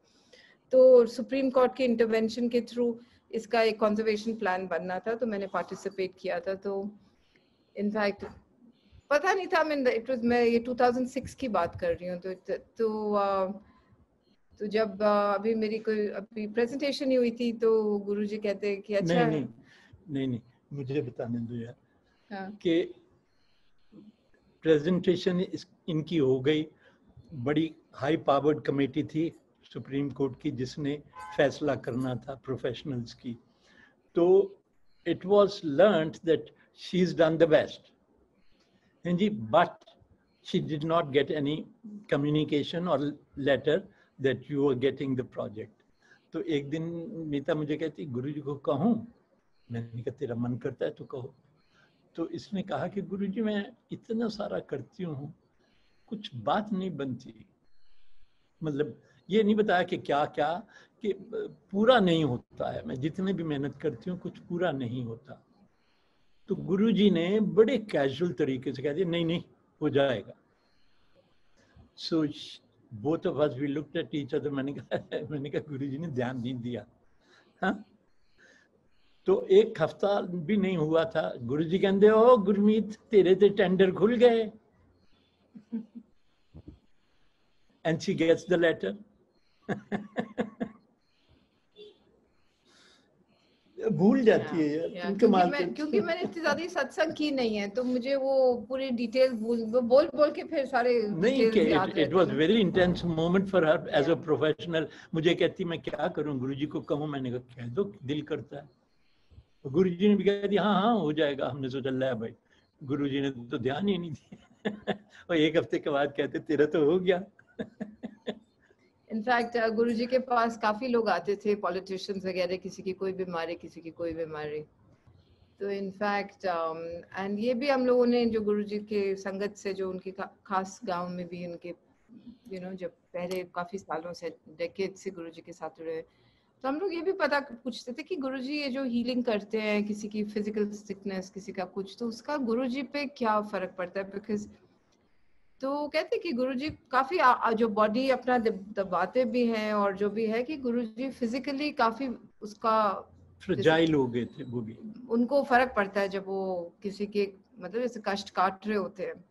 [SPEAKER 3] तो सुप्रीम कोर्ट के इंटरवेंशन के थ्रू इसका एक कंजर्वेशन प्लान बनना था, तो मैंने पार्टिसिपेट किया था। तो इनफैक्ट पता नहीं था, मैं ये 2006 की बात कर रही हूँ, तो जब अभी मेरी कोई अभी प्रेजेंटेशन ही हुई थी तो गुरुजी कहते हैं कि अच्छा
[SPEAKER 1] नहीं मुझे बताने दो यार।
[SPEAKER 3] हाँ,
[SPEAKER 1] कि प्रेजेंटेशन इनकी हो गई, बड़ी हाई पावर्ड कमेटी थी सुप्रीम कोर्ट की जिसने फैसला करना था प्रोफेशनल्स की, तो it was learned that she is done the best जी, but she did not get any communication or letter that you are getting the project. तो एक दिन मीता मुझे कहती गुरुजी को कहूँ, मैंने कहा तेरा मन करता है तो कहो। तो इसने कहा कि गुरुजी मैं इतना सारा करती हूँ, कुछ बात नहीं बनती, मतलब ये नहीं बताया कि क्या क्या, कि पूरा नहीं होता है, मैं जितने भी मेहनत करती हूँ कुछ पूरा नहीं होता। तो गुरुजी ने बड़े कैजुअल तरीके से कह दिया नहीं हो जाएगा। So both of us we looked at each other, मैंने कहा गुरुजी ने ध्यान नहीं दिया। हाँ, तो एक हफ्ता भी नहीं हुआ था, गुरुजी कहते ओ गुरमीत तेरे ते टेंडर खुल गए, and she gets the letter. भूल जाती है यार, तुम कमाल करती
[SPEAKER 3] क्योंकि
[SPEAKER 1] हो।
[SPEAKER 3] मैंने इतनी ज्यादा सत्संग की नहीं है, तो मुझे वो पूरी डिटेल बोल बोल के फिर सारे
[SPEAKER 1] नहीं
[SPEAKER 3] डिटेल्स
[SPEAKER 1] कि
[SPEAKER 3] याद
[SPEAKER 1] इट
[SPEAKER 3] रहते
[SPEAKER 1] वाज
[SPEAKER 3] हैं।
[SPEAKER 1] Very intense moment for her as a
[SPEAKER 3] Yeah.
[SPEAKER 1] Professional. मुझे कहती मैं क्या करूं, गुरुजी को कहूं, मैंने कहा कह दो, दिल करता है। तो गुरुजी ने भी कह दिया हाँ हाँ हो जाएगा। हमने सोचा ले भाई, गुरुजी ने तो ध्यान ही नहीं दिया। और एक हफ्ते के बाद कहते तेरा तो हो गया।
[SPEAKER 3] इनफैक्ट गुरुजी के पास काफी लोग आते थे, पॉलिटिशियंस वगैरह, किसी की कोई बीमारी, किसी की कोई बीमारी। तो इनफैक्ट एंड ये भी हम लोगों ने जो गुरुजी के संगत से, जो उनके खास गांव में भी उनके जब पहले काफी सालों से, डेकेड से गुरुजी के साथ रहे, तो हम लोग ये भी पता पूछते थे कि गुरुजी ये जो हीलिंग करते हैं, किसी की फिजिकल सिकनेस, किसी का कुछ, तो उसका गुरुजी पे क्या फर्क पड़ता है। बिकॉज तो कहते हैं कि गुरुजी काफी जो बॉडी अपना दबाते भी हैं, और जो भी है कि गुरुजी फिजिकली काफी उसका
[SPEAKER 1] फ्रजाइल हो गए थे वो भी।
[SPEAKER 3] उनको फर्क पड़ता है जब वो किसी के मतलब जैसे कष्ट काट रहे होते हैं।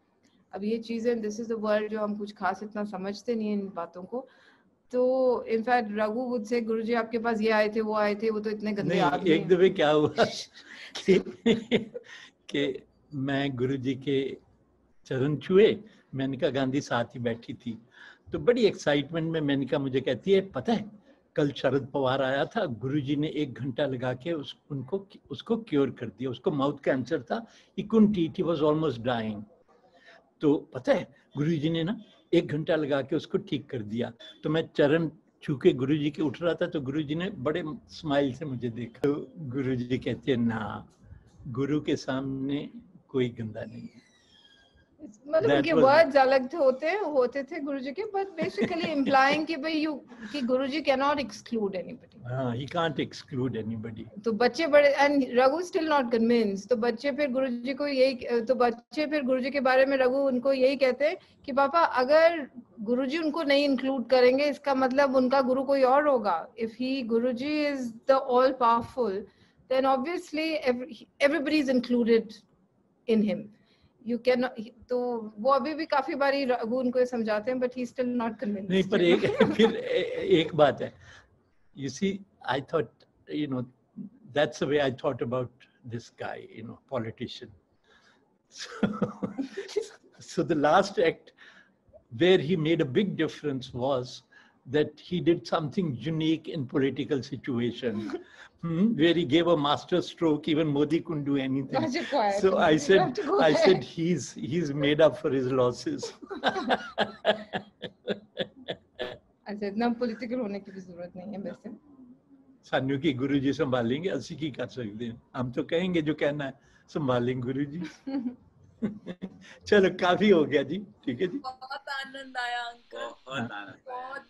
[SPEAKER 3] अब ये चीजें, दिस इज द वर्ल्ड, जो हम कुछ खास इतना समझते नहीं है इन बातों को। तो इनफैक्ट रघु मुझसे, गुरुजी आपके पास ये आए थे, वो आए थे, वो तो इतने गंदे
[SPEAKER 1] नहीं,
[SPEAKER 3] आदमी
[SPEAKER 1] एक दफे क्या हुआ कि मैं गुरुजी के चरण छुए, मेनका गांधी साथ ही बैठी थी, तो बड़ी एक्साइटमेंट में मेनका मुझे कहती है पता है कल शरद पवार आया था, गुरुजी ने 1 घंटा लगा के उसको क्योर कर दिया। उसको माउथ कैंसर था, he couldn't eat, he was almost dying. तो पता है गुरुजी ने ना 1 घंटा लगा के उसको ठीक कर दिया। तो मैं चरण छू के गुरुजी के उठ रहा था, तो गुरुजी ने बड़े स्माइल से मुझे देखा। तो गुरुजी कहते हैं ना, गुरु के सामने कोई गंदा नहीं है।
[SPEAKER 3] मतलब उनके वर्ड्स अलग होते थे गुरुजी के, बट बेसिकली इम्प्लाइंग कि भाई कि गुरुजी कैन नॉट एक्सक्लूड एनीबॉडी।
[SPEAKER 1] हाँ, he can't exclude anybody.
[SPEAKER 3] तो बच्चे बड़े, and Raghu still not convince. तो बच्चे फिर गुरुजी को यही, तो बच्चे फिर गुरुजी के बारे में रघु उनको यही कहते हैं कि पापा अगर गुरुजी उनको नहीं इंक्लूड करेंगे, इसका मतलब उनका गुरु कोई और होगा। If he Guruji is the all powerful, then obviously everybody is included in him. You can, तो वो अभी भी काफी बारी रघु उनको समझाते हैं, but he still not convinced.
[SPEAKER 1] नहीं, पर फिर एक बात है, you see, I thought, that's the way I thought about this guy, politician. So the last act where he made a big difference was that he did something unique in political situation, where he gave a master stroke. Even Modi couldn't do anything. So I said he's made up for his losses.
[SPEAKER 3] अच्छा, इतना political होने की भी जरूरत नहीं है वैसे।
[SPEAKER 1] सानू की गुरुजी संभालेंगे, असि की कर सकते हैं, हम तो कहेंगे जो कहना है, संभालेंगे गुरुजी। चलो काफी हो गया जी, ठीक है जी।
[SPEAKER 2] बहुत आनंद आया अंकल,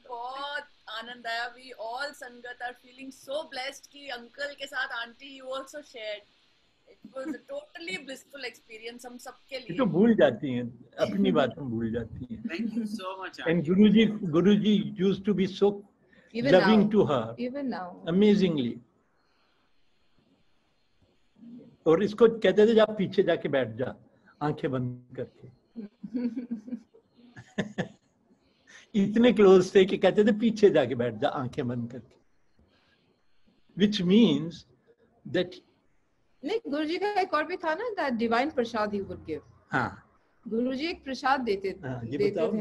[SPEAKER 2] बहुत आनंद आया। वी ऑल संगत आर फीलिंग सो ब्लेस्ड कि अंकल के साथ aunty you also shared, it was a totally blissful experience हम सबके लिए।
[SPEAKER 1] तो भूल जाती हैं अपनी बातें, भूल जाती हैं।
[SPEAKER 4] Thank you so much.
[SPEAKER 1] And Guruji used to be so
[SPEAKER 3] Even
[SPEAKER 1] loving
[SPEAKER 3] now,
[SPEAKER 1] to her,
[SPEAKER 3] even now,
[SPEAKER 1] amazingly. और इसको कहते थे जा पीछे जाके बैठ जा, आंखें बंद करके। इतने क्लोज थे कि कहते थे पीछे जाके बैठ जा, आंखें बंद करके। Which means that
[SPEAKER 3] नहीं, गुरुजी का एक और भी था ना, that divine Prasad he would give।
[SPEAKER 1] हाँ,
[SPEAKER 3] गुरुजी एक प्रसाद देते थे।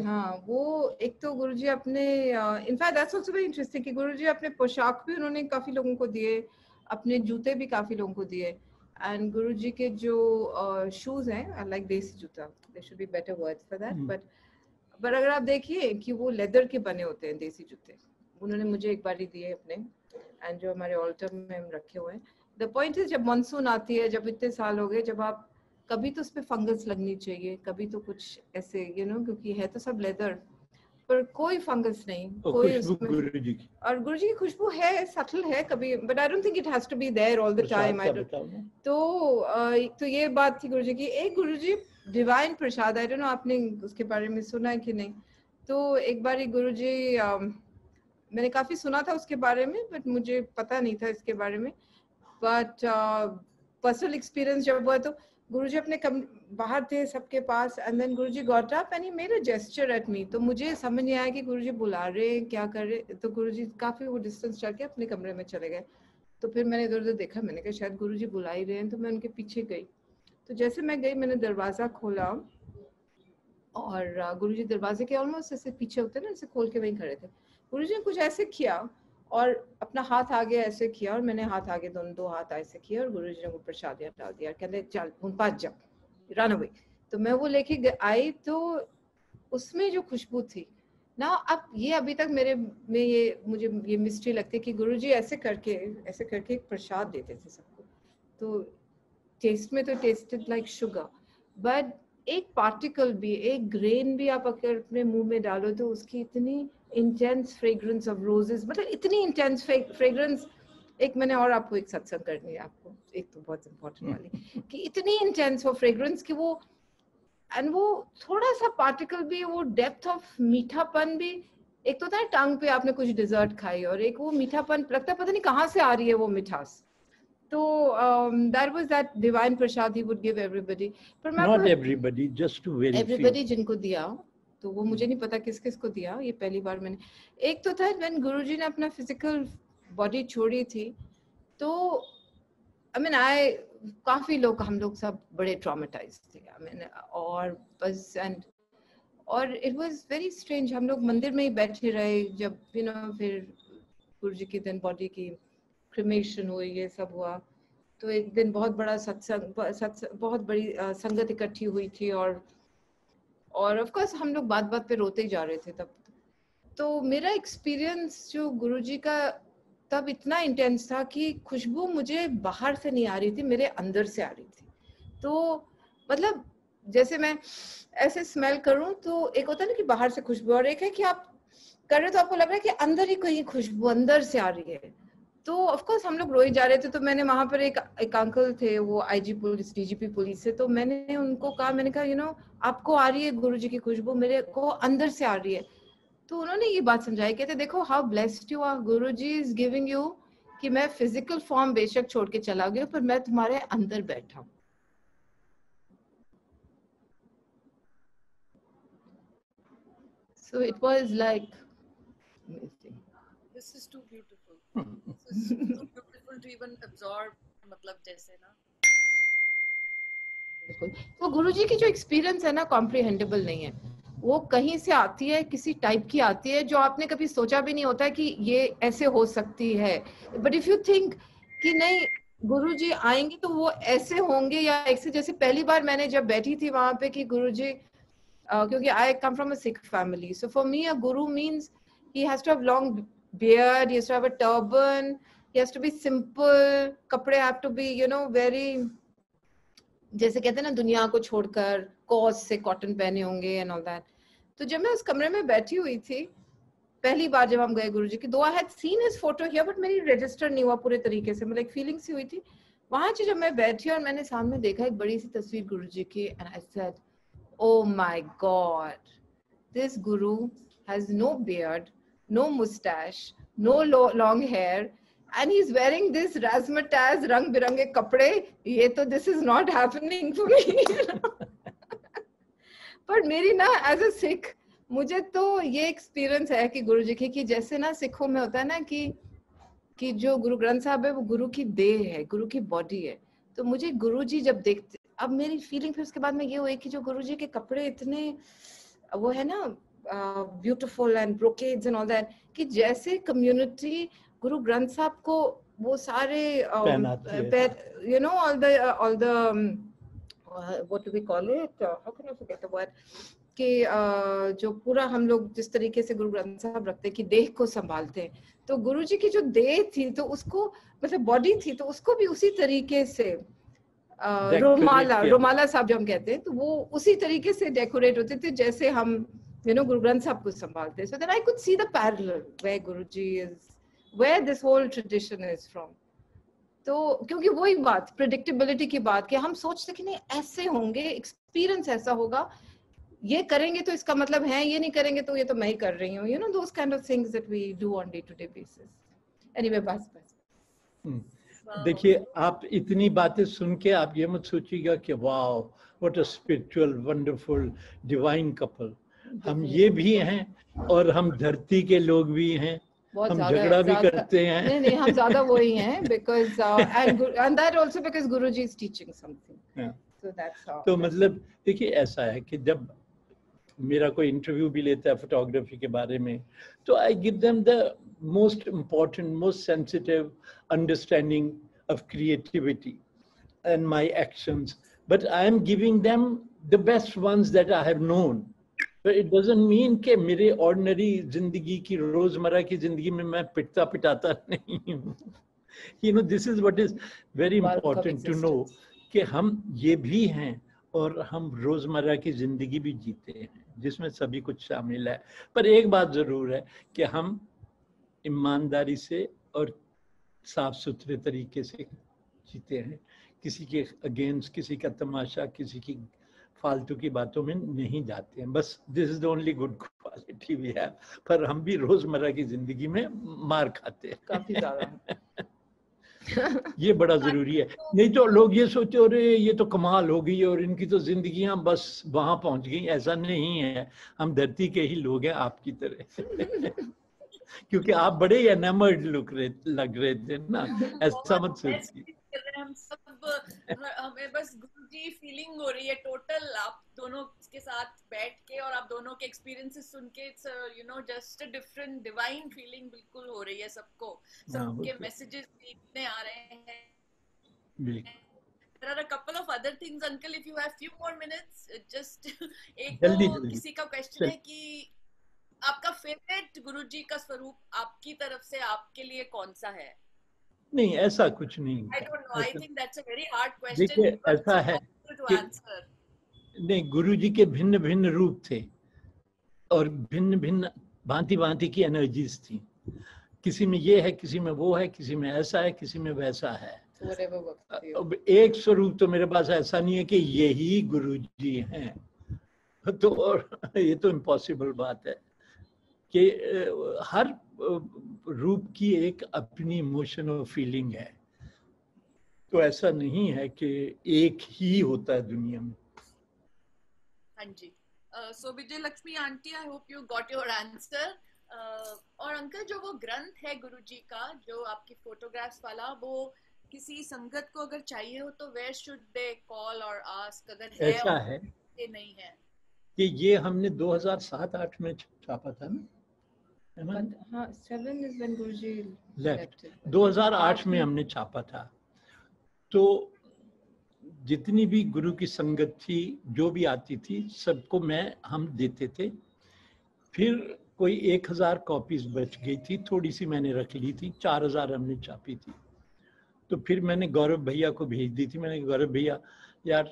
[SPEAKER 3] हाँ, वो एक तो गुरुजी अपने, in fact that's also very interesting कि गुरुजी अपने पोशाक भी उन्होंने काफी लोगों को दिए, अपने जूते भी काफी लोगों को दिए। एंड गुरुजी के जो शूज हैं, आई like desi juta, there should be better words for that, but अगर आप देखिए कि वो लेदर के बने होते हैं देसी जूते, उन्होंने मुझे एक बार ही दिए अपने, एंड जो हमारे ऑल्टर में हम रखे हुए हैं। द पॉइंट इज, जब मानसून आती है, जब इतने साल हो गए, जब आप कभी तो उस पे फंगस लगनी चाहिए, कभी तो कुछ ऐसे क्योंकि है तो सब लेदर, पर कोई फंगस नहीं, कोई उसमें।
[SPEAKER 1] गुरुजी की,
[SPEAKER 3] और गुरुजी की खुशबू है, सटल है कभी, but I don't think it has to be there all the time. तो ये बात थी गुरुजी की। एक Guruji divine prasad, I don't know आपने उसके बारे में सुना है कि नहीं। तो एक बार गुरुजी, मैंने काफी सुना था उसके बारे में, बट मुझे पता नहीं था इसके बारे में। बट पर्सनल एक्सपीरियंस जब हुआ, तो गुरुजी अपने बाहर थे सबके पास, and then Guruji got up and he made a gesture at me. तो मुझे समझ नहीं आया कि गुरुजी बुला रहे हैं, क्या कर रहे। तो गुरुजी काफी वो डिस्टेंस चल के अपने कमरे में चले गए। तो फिर मैंने इधर उधर देखा, मैंने कहा शायद गुरुजी बुला ही रहे हैं, तो मैं उनके पीछे गई। तो जैसे मैं गई, मैंने दरवाजा खोला और गुरुजी दरवाजे के ऑलमोस्ट ऐसे पीछे होते ना, ऐसे खोल के वहीं खड़े थे। गुरुजी ने कुछ ऐसे किया और अपना हाथ आगे ऐसे किया और मैंने हाथ आगे, दोनों दो हाथ ऐसे किया और गुरुजी ने वो प्रसाद डाल दिया, कहते चल उन पास जा, रन अवे। तो मैं वो लेके आई, तो उसमें जो खुशबू थी ना, अब ये अभी तक मेरे में ये मुझे ये मिस्ट्री लगती है कि गुरुजी ऐसे करके एक प्रसाद देते थे सबको। तो टेस्ट में तो टेस्टेड लाइक शुगर, बट एक पार्टिकल भी, एक ग्रेन भी आप अगर अपने मुंह में डालो तो उसकी इतनी इंटेंस फ्रेग्रेंस ऑफ रोजेस, मतलब इतनी इंटेंस फ्रेग्रेंस। एक मैंने और आपको एक सत्संग करनी है आपको, एक तो बहुत इंपॉर्टेंट वाली, कि इतनी इंटेंस वो फ्रेग्रेंस कि वो, एंड वो थोड़ा सा पार्टिकल भी, वो डेप्थ ऑफ मीठापन भी। एक तो था टंग पे आपने कुछ डिजर्ट खाई और एक वो मीठापन लगता है पता नहीं कहाँ से आ रही है वो मिठास। तो that was that divine prasad he would give everybody. पर मैं
[SPEAKER 1] Not everybody, just to very
[SPEAKER 3] everybody
[SPEAKER 1] few.
[SPEAKER 3] जिनको दिया, तो वो मुझे नहीं पता किस किस को दिया, ये पहली बार मैंने। एक तो था when गुरुजी ने अपना फिजिकल बॉडी छोड़ी थी, तो I mean काफी लोग, हम लोग सब बड़े ट्रॉमेटाइज थे, I mean, और बस एंड और इट वाज वेरी स्ट्रेंज। हम लोग मंदिर में ही बैठे रहे जब फिर गुरुजी के दिन बॉडी की क्रिमेशन हुई, ये सब हुआ। तो एक दिन बहुत बड़ा सत्संग बहुत बड़ी संगत इकट्ठी हुई थी और ऑफ कोर्स हम लोग बात बात पे रोते ही जा रहे थे तब। तो मेरा एक्सपीरियंस जो गुरुजी का तब इतना इंटेंस था कि खुशबू मुझे बाहर से नहीं आ रही थी, मेरे अंदर से आ रही थी। तो मतलब जैसे मैं ऐसे स्मेल करूं तो एक होता है ना कि बाहर से खुशबू, और एक है कि आप कर रहे तो आपको लग रहा है कि अंदर ही कोई खुशबू अंदर से आ रही है। तो ऑफ कोर्स हम लोग रोए जा रहे थे। तो मैंने वहां पर एक अंकल थे, वो आईजी पुलिस, डीजीपी पुलिस से, तो मैंने उनको कहा, मैंने कहा आपको आ रही है गुरुजी की खुशबू, मेरे को अंदर से आ रही है। तो उन्होंने ये बात समझाई, कहते देखो how blessed you are, Guruji is giving you कि मैं फिजिकल फॉर्म बेशक छोड़ के चला गया पर मैं तुम्हारे अंदर बैठा हूँ। So it was like amazing.
[SPEAKER 2] This is too beautiful. This is too beautiful to even absorb. मतलब जैसे ना,
[SPEAKER 3] तो गुरुजी की जो एक्सपीरियंस है ना, कॉम्प्रिहेंडेबल नहीं है। वो कहीं से आती है, किसी टाइप की आती है जो आपने कभी सोचा भी नहीं होता है कि ये ऐसे हो सकती है। बट इफ यू थिंक कि नहीं गुरुजी आएंगे तो वो ऐसे होंगे या ऐसे, जैसे पहली बार मैंने जब बैठी थी वहां पे कि गुरुजी, क्योंकि I come from a Sikh family, so for me a guru means he has to have long beard, he has to have a turban, he has to be simple, कपड़े have to be very, जैसे कहते हैं ना दुनिया को छोड़कर cos से cotton पहने होंगे एंड ऑल दैट। तो जब मैं उस कमरे में बैठी हुई थी पहली बार जब हम गए गुरुजी की, दो I had seen his photo here but मेरी रजिस्टर नहीं हुआ पूरे तरीके से, मतलब एक फीलिंग सी हुई थी वहां से। जब मैं बैठी और मैंने सामने देखा एक बड़ी सी तस्वीर गुरुजी की, and I said oh my god, this guru has no beard, no mustache, no long hair, and he's wearing this razzmatazz rang birange kapde, ye to this is not happening for me. पर मेरी ना as a Sikh मुझे तो ये experience है कि गुरुजी की, कि जैसे ना सिखों में होता है ना कि जो गुरु ग्रंथ साहब है वो गुरु की देह है, गुरु की बॉडी है। तो मुझे गुरुजी जब देखते, अब मेरी फीलिंग फिर उसके बाद में ये हुई कि जो गुरुजी के कपड़े इतने वो है ना beautiful and brocades and all that, कि जैसे कम्युनिटी गुरु ग्रंथ साहब को वो सारे all the what do we call it, how can I forget the word, कि जो पूरा हम लोग जिस तरीके से गुरु ग्रंथ साहब रखते हैं कि देह को संभालते हैं, तो गुरुजी की जो देह थी तो उसको मतलब बॉडी थी तो उसको भी उसी तरीके से रोमाला साहब जो हम कहते हैं, तो वो उसी तरीके से डेकोरेट होते थे जैसे हम गुरु ग्रंथ साहब को संभालते हैं। So then I could see the parallel where Guruji is, where this whole tradition is from. तो क्योंकि वही बात प्रेडिक्टेबिलिटी की बात कि हम सोचते कि नहीं ऐसे होंगे, एक्सपीरियंस ऐसा होगा, ये करेंगे तो इसका मतलब है, ये नहीं करेंगे तो ये तो मैं ही कर रही हूँ, those kind of things that we do on day-to-day basis. Anyway, बस
[SPEAKER 1] देखिए आप इतनी बातें सुन के आप ये मत सोचिएगा कि wow what a spiritual wonderful divine couple. हम ये भी हैं और हम धरती के लोग भी हैं
[SPEAKER 3] बहुत
[SPEAKER 1] हम
[SPEAKER 3] ज्यादा
[SPEAKER 1] झगड़ा भी करते हैं।
[SPEAKER 3] नहीं नहीं, हम ज्यादा वही हैं, because and that also because Guruji is teaching something.
[SPEAKER 1] Yeah.
[SPEAKER 3] So that's how.
[SPEAKER 1] तो मतलब देखिए ऐसा है कि जब मेरा कोई इंटरव्यू भी लेता है फोटोग्राफी के बारे में, तो I give them the most important, most sensitive understanding of creativity and my actions, but I am giving them the best ones that I have known. But it doesn't mean कि मेरे ordinary जिंदगी की, रोजमर्रा की जिंदगी में मैं पिटाता नहीं हूँ. You know, this is what is very important to know कि हम ये भी हैं और हम रोजमर्रा की जिंदगी भी जीते हैं जिसमें सभी कुछ शामिल है. पर एक बात जरूर है कि हम ईमानदारी से और साफ सुथरे तरीके से जीते हैं. किसी के अगेंस्ट, किसी का तमाशा, किसी की फालतू की बातों में नहीं जाते हैं. बस this is the only good quality we have. पर हम भी रोजमर्रा की जिंदगी में मार खाते हैं
[SPEAKER 3] काफी ज्यादा.
[SPEAKER 1] ये बड़ा जरूरी है. नहीं तो लोग ये सोचते अरे ये तो कमाल हो गई और इनकी तो जिंदगियां बस वहां पहुंच गई. ऐसा नहीं है. हम धरती के ही लोग हैं आपकी तरह. क्योंकि आप बड़े एनामर्ड लग रहे थे ना, ऐसा मत सोचिए.
[SPEAKER 2] हम सब हमें बस गुरुजी फीलिंग हो रही है टोटल आप दोनों के साथ बैठ के, और आप दोनों के एक्सपीरियंसेस सुन के. It's you know just a different divine feeling बिल्कुल हो रही है सबको. सबके मैसेजेस इतने आ रहे हैं. There are a couple of other things, uncle, if you have few more minutes, just एक तो किसी का क्वेश्चन है कि आपका फेवरेट गुरुजी का स्वरूप आपकी तरफ से आपके लिए कौन सा है?
[SPEAKER 1] नहीं, ऐसा कुछ नहीं.
[SPEAKER 2] I don't know. I think that's a very hard question.
[SPEAKER 1] देखिए ऐसा है कि नहीं, गुरुजी के भिन्न भिन्न रूप थे और भिन्न भिन्न भांति भांति की एनर्जीज थी. किसी में ये है, किसी में वो है, किसी में ऐसा है, किसी में वैसा है. अब एक स्वरूप तो मेरे पास ऐसा नहीं है कि यही गुरुजी हैं. तो और ये तो इम्पॉसिबल बात है कि हर रूप की एक अपनी इमोशन और फीलिंग है. तो ऐसा नहीं है कि एक ही होता है दुनिया में.
[SPEAKER 2] हाँ जी. So Vijay Lakshmi aunty, I hope you got your answer. और अंकल, जो वो ग्रंथ है गुरुजी का, जो आपकी फोटोग्राफ्स वाला, वो किसी संगत को अगर चाहिए हो तो वेयर शुड दे कॉल और आस्क? अगर है
[SPEAKER 1] ऐसा है
[SPEAKER 2] ये नहीं है
[SPEAKER 1] कि ये हमने 2007-8 में छापा था ना.
[SPEAKER 3] हाँ, 7 is when Guruji
[SPEAKER 1] left. 2008 में हमने छापा था. तो जितनी भी गुरु की संगत थी, जो भी आती थी, सबको हम देते थे. फिर कोई 1000 कॉपीज बच गई थी, थोड़ी सी मैंने रख ली थी. 4000 हमने छापी थी. तो फिर मैंने गौरव भैया को भेज दी थी. मैंने गौरव भैया यार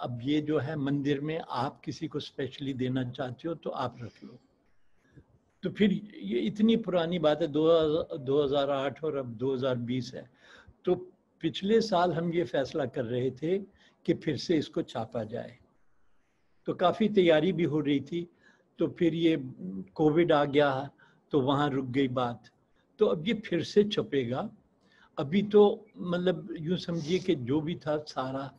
[SPEAKER 1] अब ये जो है मंदिर में आप किसी को स्पेशली देना चाहते हो तो आप रख लो. तो फिर ये इतनी पुरानी बात है, 2008 और अब 2020 है. तो पिछले साल हम ये फैसला कर रहे थे कि फिर से इसको छापा जाए. तो काफ़ी तैयारी भी हो रही थी. तो फिर ये कोविड आ गया तो वहाँ रुक गई बात. तो अब ये फिर से छपेगा. अभी तो मतलब यूँ समझिए कि जो भी था सारा,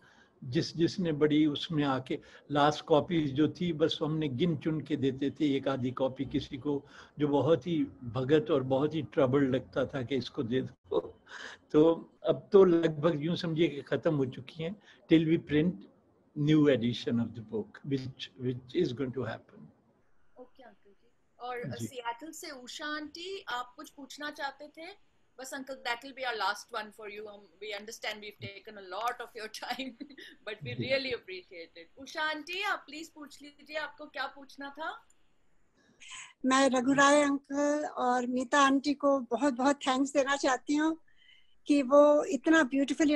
[SPEAKER 1] जिसने बड़ी उसमें आके लास्ट कॉपी जो थी बस हमने गिन चुन के देते थे. एक आधी कॉपी किसी को जो बहुत ही भगत और बहुत ही ट्रबल लगता था कि इसको दे दो. तो अब तो लगभग यूँ समझिए कि ख़त्म हो चुकी हैं. Till we print new edition of the book which is going to happen.
[SPEAKER 2] Okay uncle ji. और सिएटल से उषा आंटी, आप कुछ पूछना चाहते थे? बस uncle, that will be our last one for you. We understand we've taken a lot of your time, but we really appreciate it. Usha aunty, आप please पूछ लीजिए, आपको क्या पूछना था?
[SPEAKER 6] मैं रघुराय अंकल और मीता आंटी को बहुत बहुत थैंक्स देना चाहती हूँ कि वो इतना ब्यूटीफुली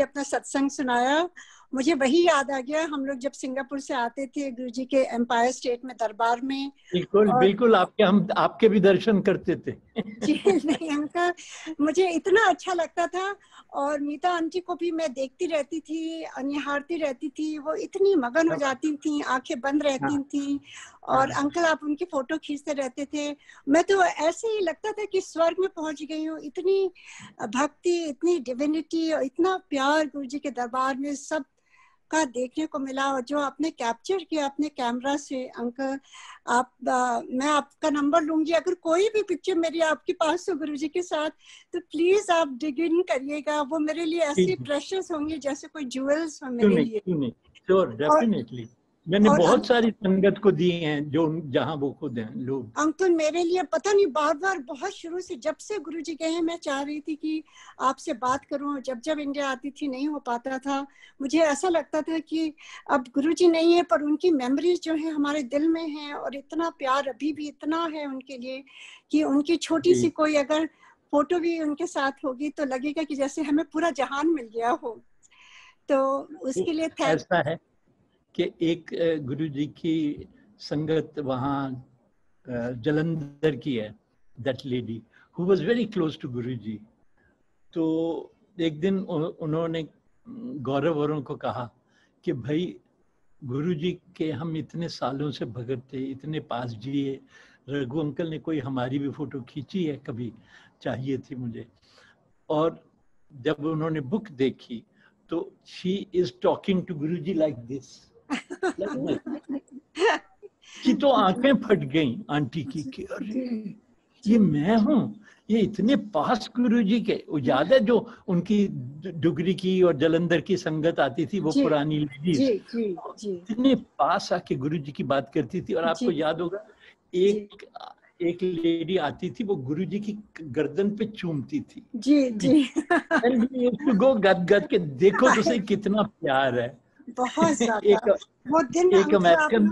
[SPEAKER 6] अपना सत्संग सुनाया. मुझे वही याद आ गया, हम लोग जब सिंगापुर से आते थे गुरुजी के एम्पायर स्टेट में दरबार में.
[SPEAKER 1] बिल्कुल हम आपके भी दर्शन करते थे.
[SPEAKER 6] जी नहीं अंकल, मुझे इतना अच्छा लगता था. और मीता आंटी को भी मैं देखती रहती थी, निहारती रहती थी. वो इतनी मगन हो जाती थी, आंखें बंद रहती थी. और अंकल आप उनकी फोटो खींचते रहते थे. मैं तो ऐसे ही लगता था कि स्वर्ग में पहुंच गई हूँ. इतनी भक्ति, इतनी डिविनिटी और इतना प्यार गुरुजी के दरबार में. सब का देखने को मिला और जो आपने कैप्चर किया अपने कैमरा से। अंकल आप मैं आपका नंबर लूंगी, अगर कोई भी पिक्चर मेरी आपके पास हो गुरुजी के साथ तो प्लीज आप डिग इन करिएगा, वो मेरे लिए ऐसी प्रेशियस होंगी जैसे कोई ज्वेल्स हो मेरे लिए।
[SPEAKER 1] क्यों नहीं, श्योर, डेफिनेटली। मैंने बहुत सारी संगत को दी हैं जो जहाँ वो खुद हैं लोग।
[SPEAKER 6] अंकल मेरे लिए पता नहीं बार बार बहुत शुरू से जब से गुरुजी गए हैं मैं चाह रही थी कि आपसे बात करूं, जब जब इंडिया आती थी नहीं हो पाता था। मुझे ऐसा लगता था कि अब गुरुजी नहीं है पर उनकी मेमोरीज जो है हमारे दिल में है और इतना प्यार अभी भी इतना है उनके लिए कि उनकी छोटी सी कोई अगर फोटो भी उनके साथ होगी तो लगेगा कि जैसे हमें पूरा जहान मिल गया हो। तो उसके लिए
[SPEAKER 1] ऐसा है कि एक गुरुजी की संगत वहाँ जलंधर की है, that lady who was very close to Guruji. तो एक दिन उन्होंने गौरव औरों को कहा कि भाई गुरुजी के हम इतने सालों से भगत थे, इतने पास जिए, रघु अंकल ने कोई हमारी भी फोटो खींची है कभी, चाहिए थी मुझे। और जब उन्होंने बुक देखी तो she is talking to Guruji like this, कि तो आंखें फट गईं आंटी की कि अरे ये मैं हूँ, ये इतने पास गुरुजी के। वो याद है जो उनकी डुगरी की और जलंधर की संगत आती थी, वो पुरानी लेडीज इतने पास आके गुरुजी की बात करती थी। और आपको याद होगा एक लेडी आती थी, वो गुरुजी की गर्दन पे चूमती थी। गो गद गद के देखो तो सही कितना प्यार है।
[SPEAKER 6] बहुत ज्यादा वो दिन एक अमेरिकन,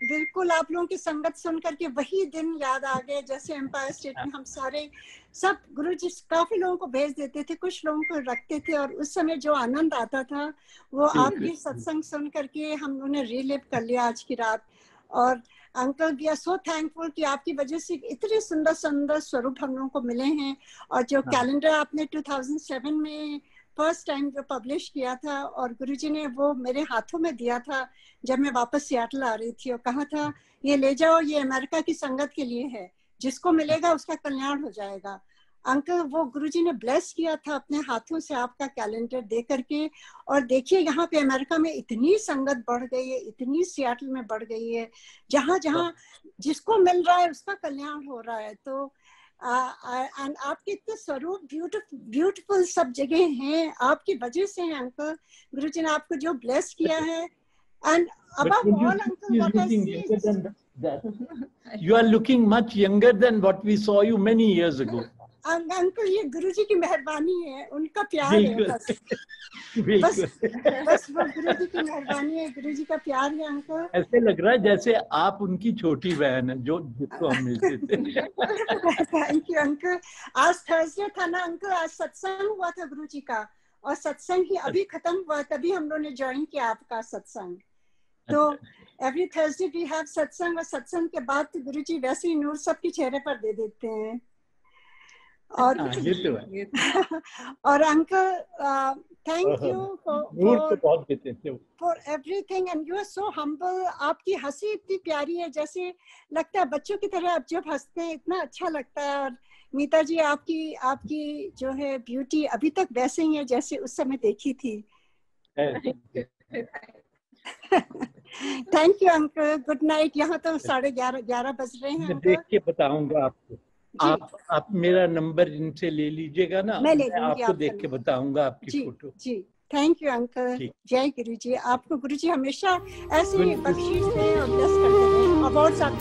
[SPEAKER 6] बिल्कुल आप लोगों की संगत सुन करके वही दिन याद आ गए जैसे एम्पायर स्टेट में हम सारे सब गुरुजी काफी लोगों को भेज देते थे, कुछ लोगों को रखते थे और उस समय जो आनंद आता था वो आपकी सत्संग सुन करके हम लोगों ने रिलिव कर लिया आज की रात। और uncle we are so thankful कि आपकी वजह से इतने सुंदर सुंदर स्वरूप हम लोगों को मिले हैं। और जो कैलेंडर आपने 2007 में फर्स्ट टाइम जो पब्लिश किया था और गुरुजी ने वो मेरे हाथों में दिया था जब मैं वापस सियाटल आ रही थी और कहा था ये ले जाओ, ये अमेरिका की संगत के लिए है, जिसको मिलेगा उसका कल्याण हो जाएगा। अंकल वो गुरुजी ने ब्लेस किया था अपने हाथों से आपका कैलेंडर दे करके। और देखिए यहाँ पे अमेरिका में इतनी संगत बढ़ गई है, इतनी सियाटल में बढ़ गई है, जहाँ जहाँ जिसको मिल रहा है उसका कल्याण हो रहा है। तो एंड आपके इतने स्वरूप ब्यूटीफुल सब जगह हैं आपकी वजह से हैं अंकल। गुरुजी ने आपको जो ब्लेस किया है। And above all uncle what I see
[SPEAKER 1] you are looking much younger than what we saw you many years ago.
[SPEAKER 6] Uncle ये गुरुजी की मेहरबानी है, उनका प्यार है बस बस वो गुरुजी की मेहरबानी है, गुरुजी का प्यार है अंकल।
[SPEAKER 1] ऐसे लग रहा है जैसे आप उनकी छोटी बहन है जो जिसको हम मिलते थे।
[SPEAKER 6] Thank you uncle. आज थर्सडे था ना अंकल, आज सत्संग हुआ था गुरुजी का और सत्संग ही अभी खत्म हुआ, तभी हम लोगों ने ज्वाइन किया आपका सत्संग। तो एवरी थर्सडे वी हैव सत्संग और सत्संग के बाद तो गुरुजी वैसे ही नूर सबके चेहरे पर दे देते हैं। और
[SPEAKER 1] ये तो है।
[SPEAKER 6] और uncle thank you for everything and you are so humble. आपकी हंसी इतनी प्यारी है, जैसे लगता है बच्चों की तरह आप जब हंसते हैं इतना अच्छा लगता है। और मीता जी आपकी जो है ब्यूटी अभी तक वैसे ही है जैसे उस समय देखी थी। Thank you uncle, good night. यहाँ तो 11:30 बज रहे हैं।
[SPEAKER 1] मैं देख के बताऊंगा आपको। आप मेरा नंबर इनसे ले लीजिएगा ना, मैं आपको देख के बताऊंगा आपकी फोटो।
[SPEAKER 6] जी थैंक यू अंकल। जय गुरु जी। आपको गुरु जी हमेशा ऐसे बख्शीश दें और ब्लेस करते रहें। अवार्ड्स आप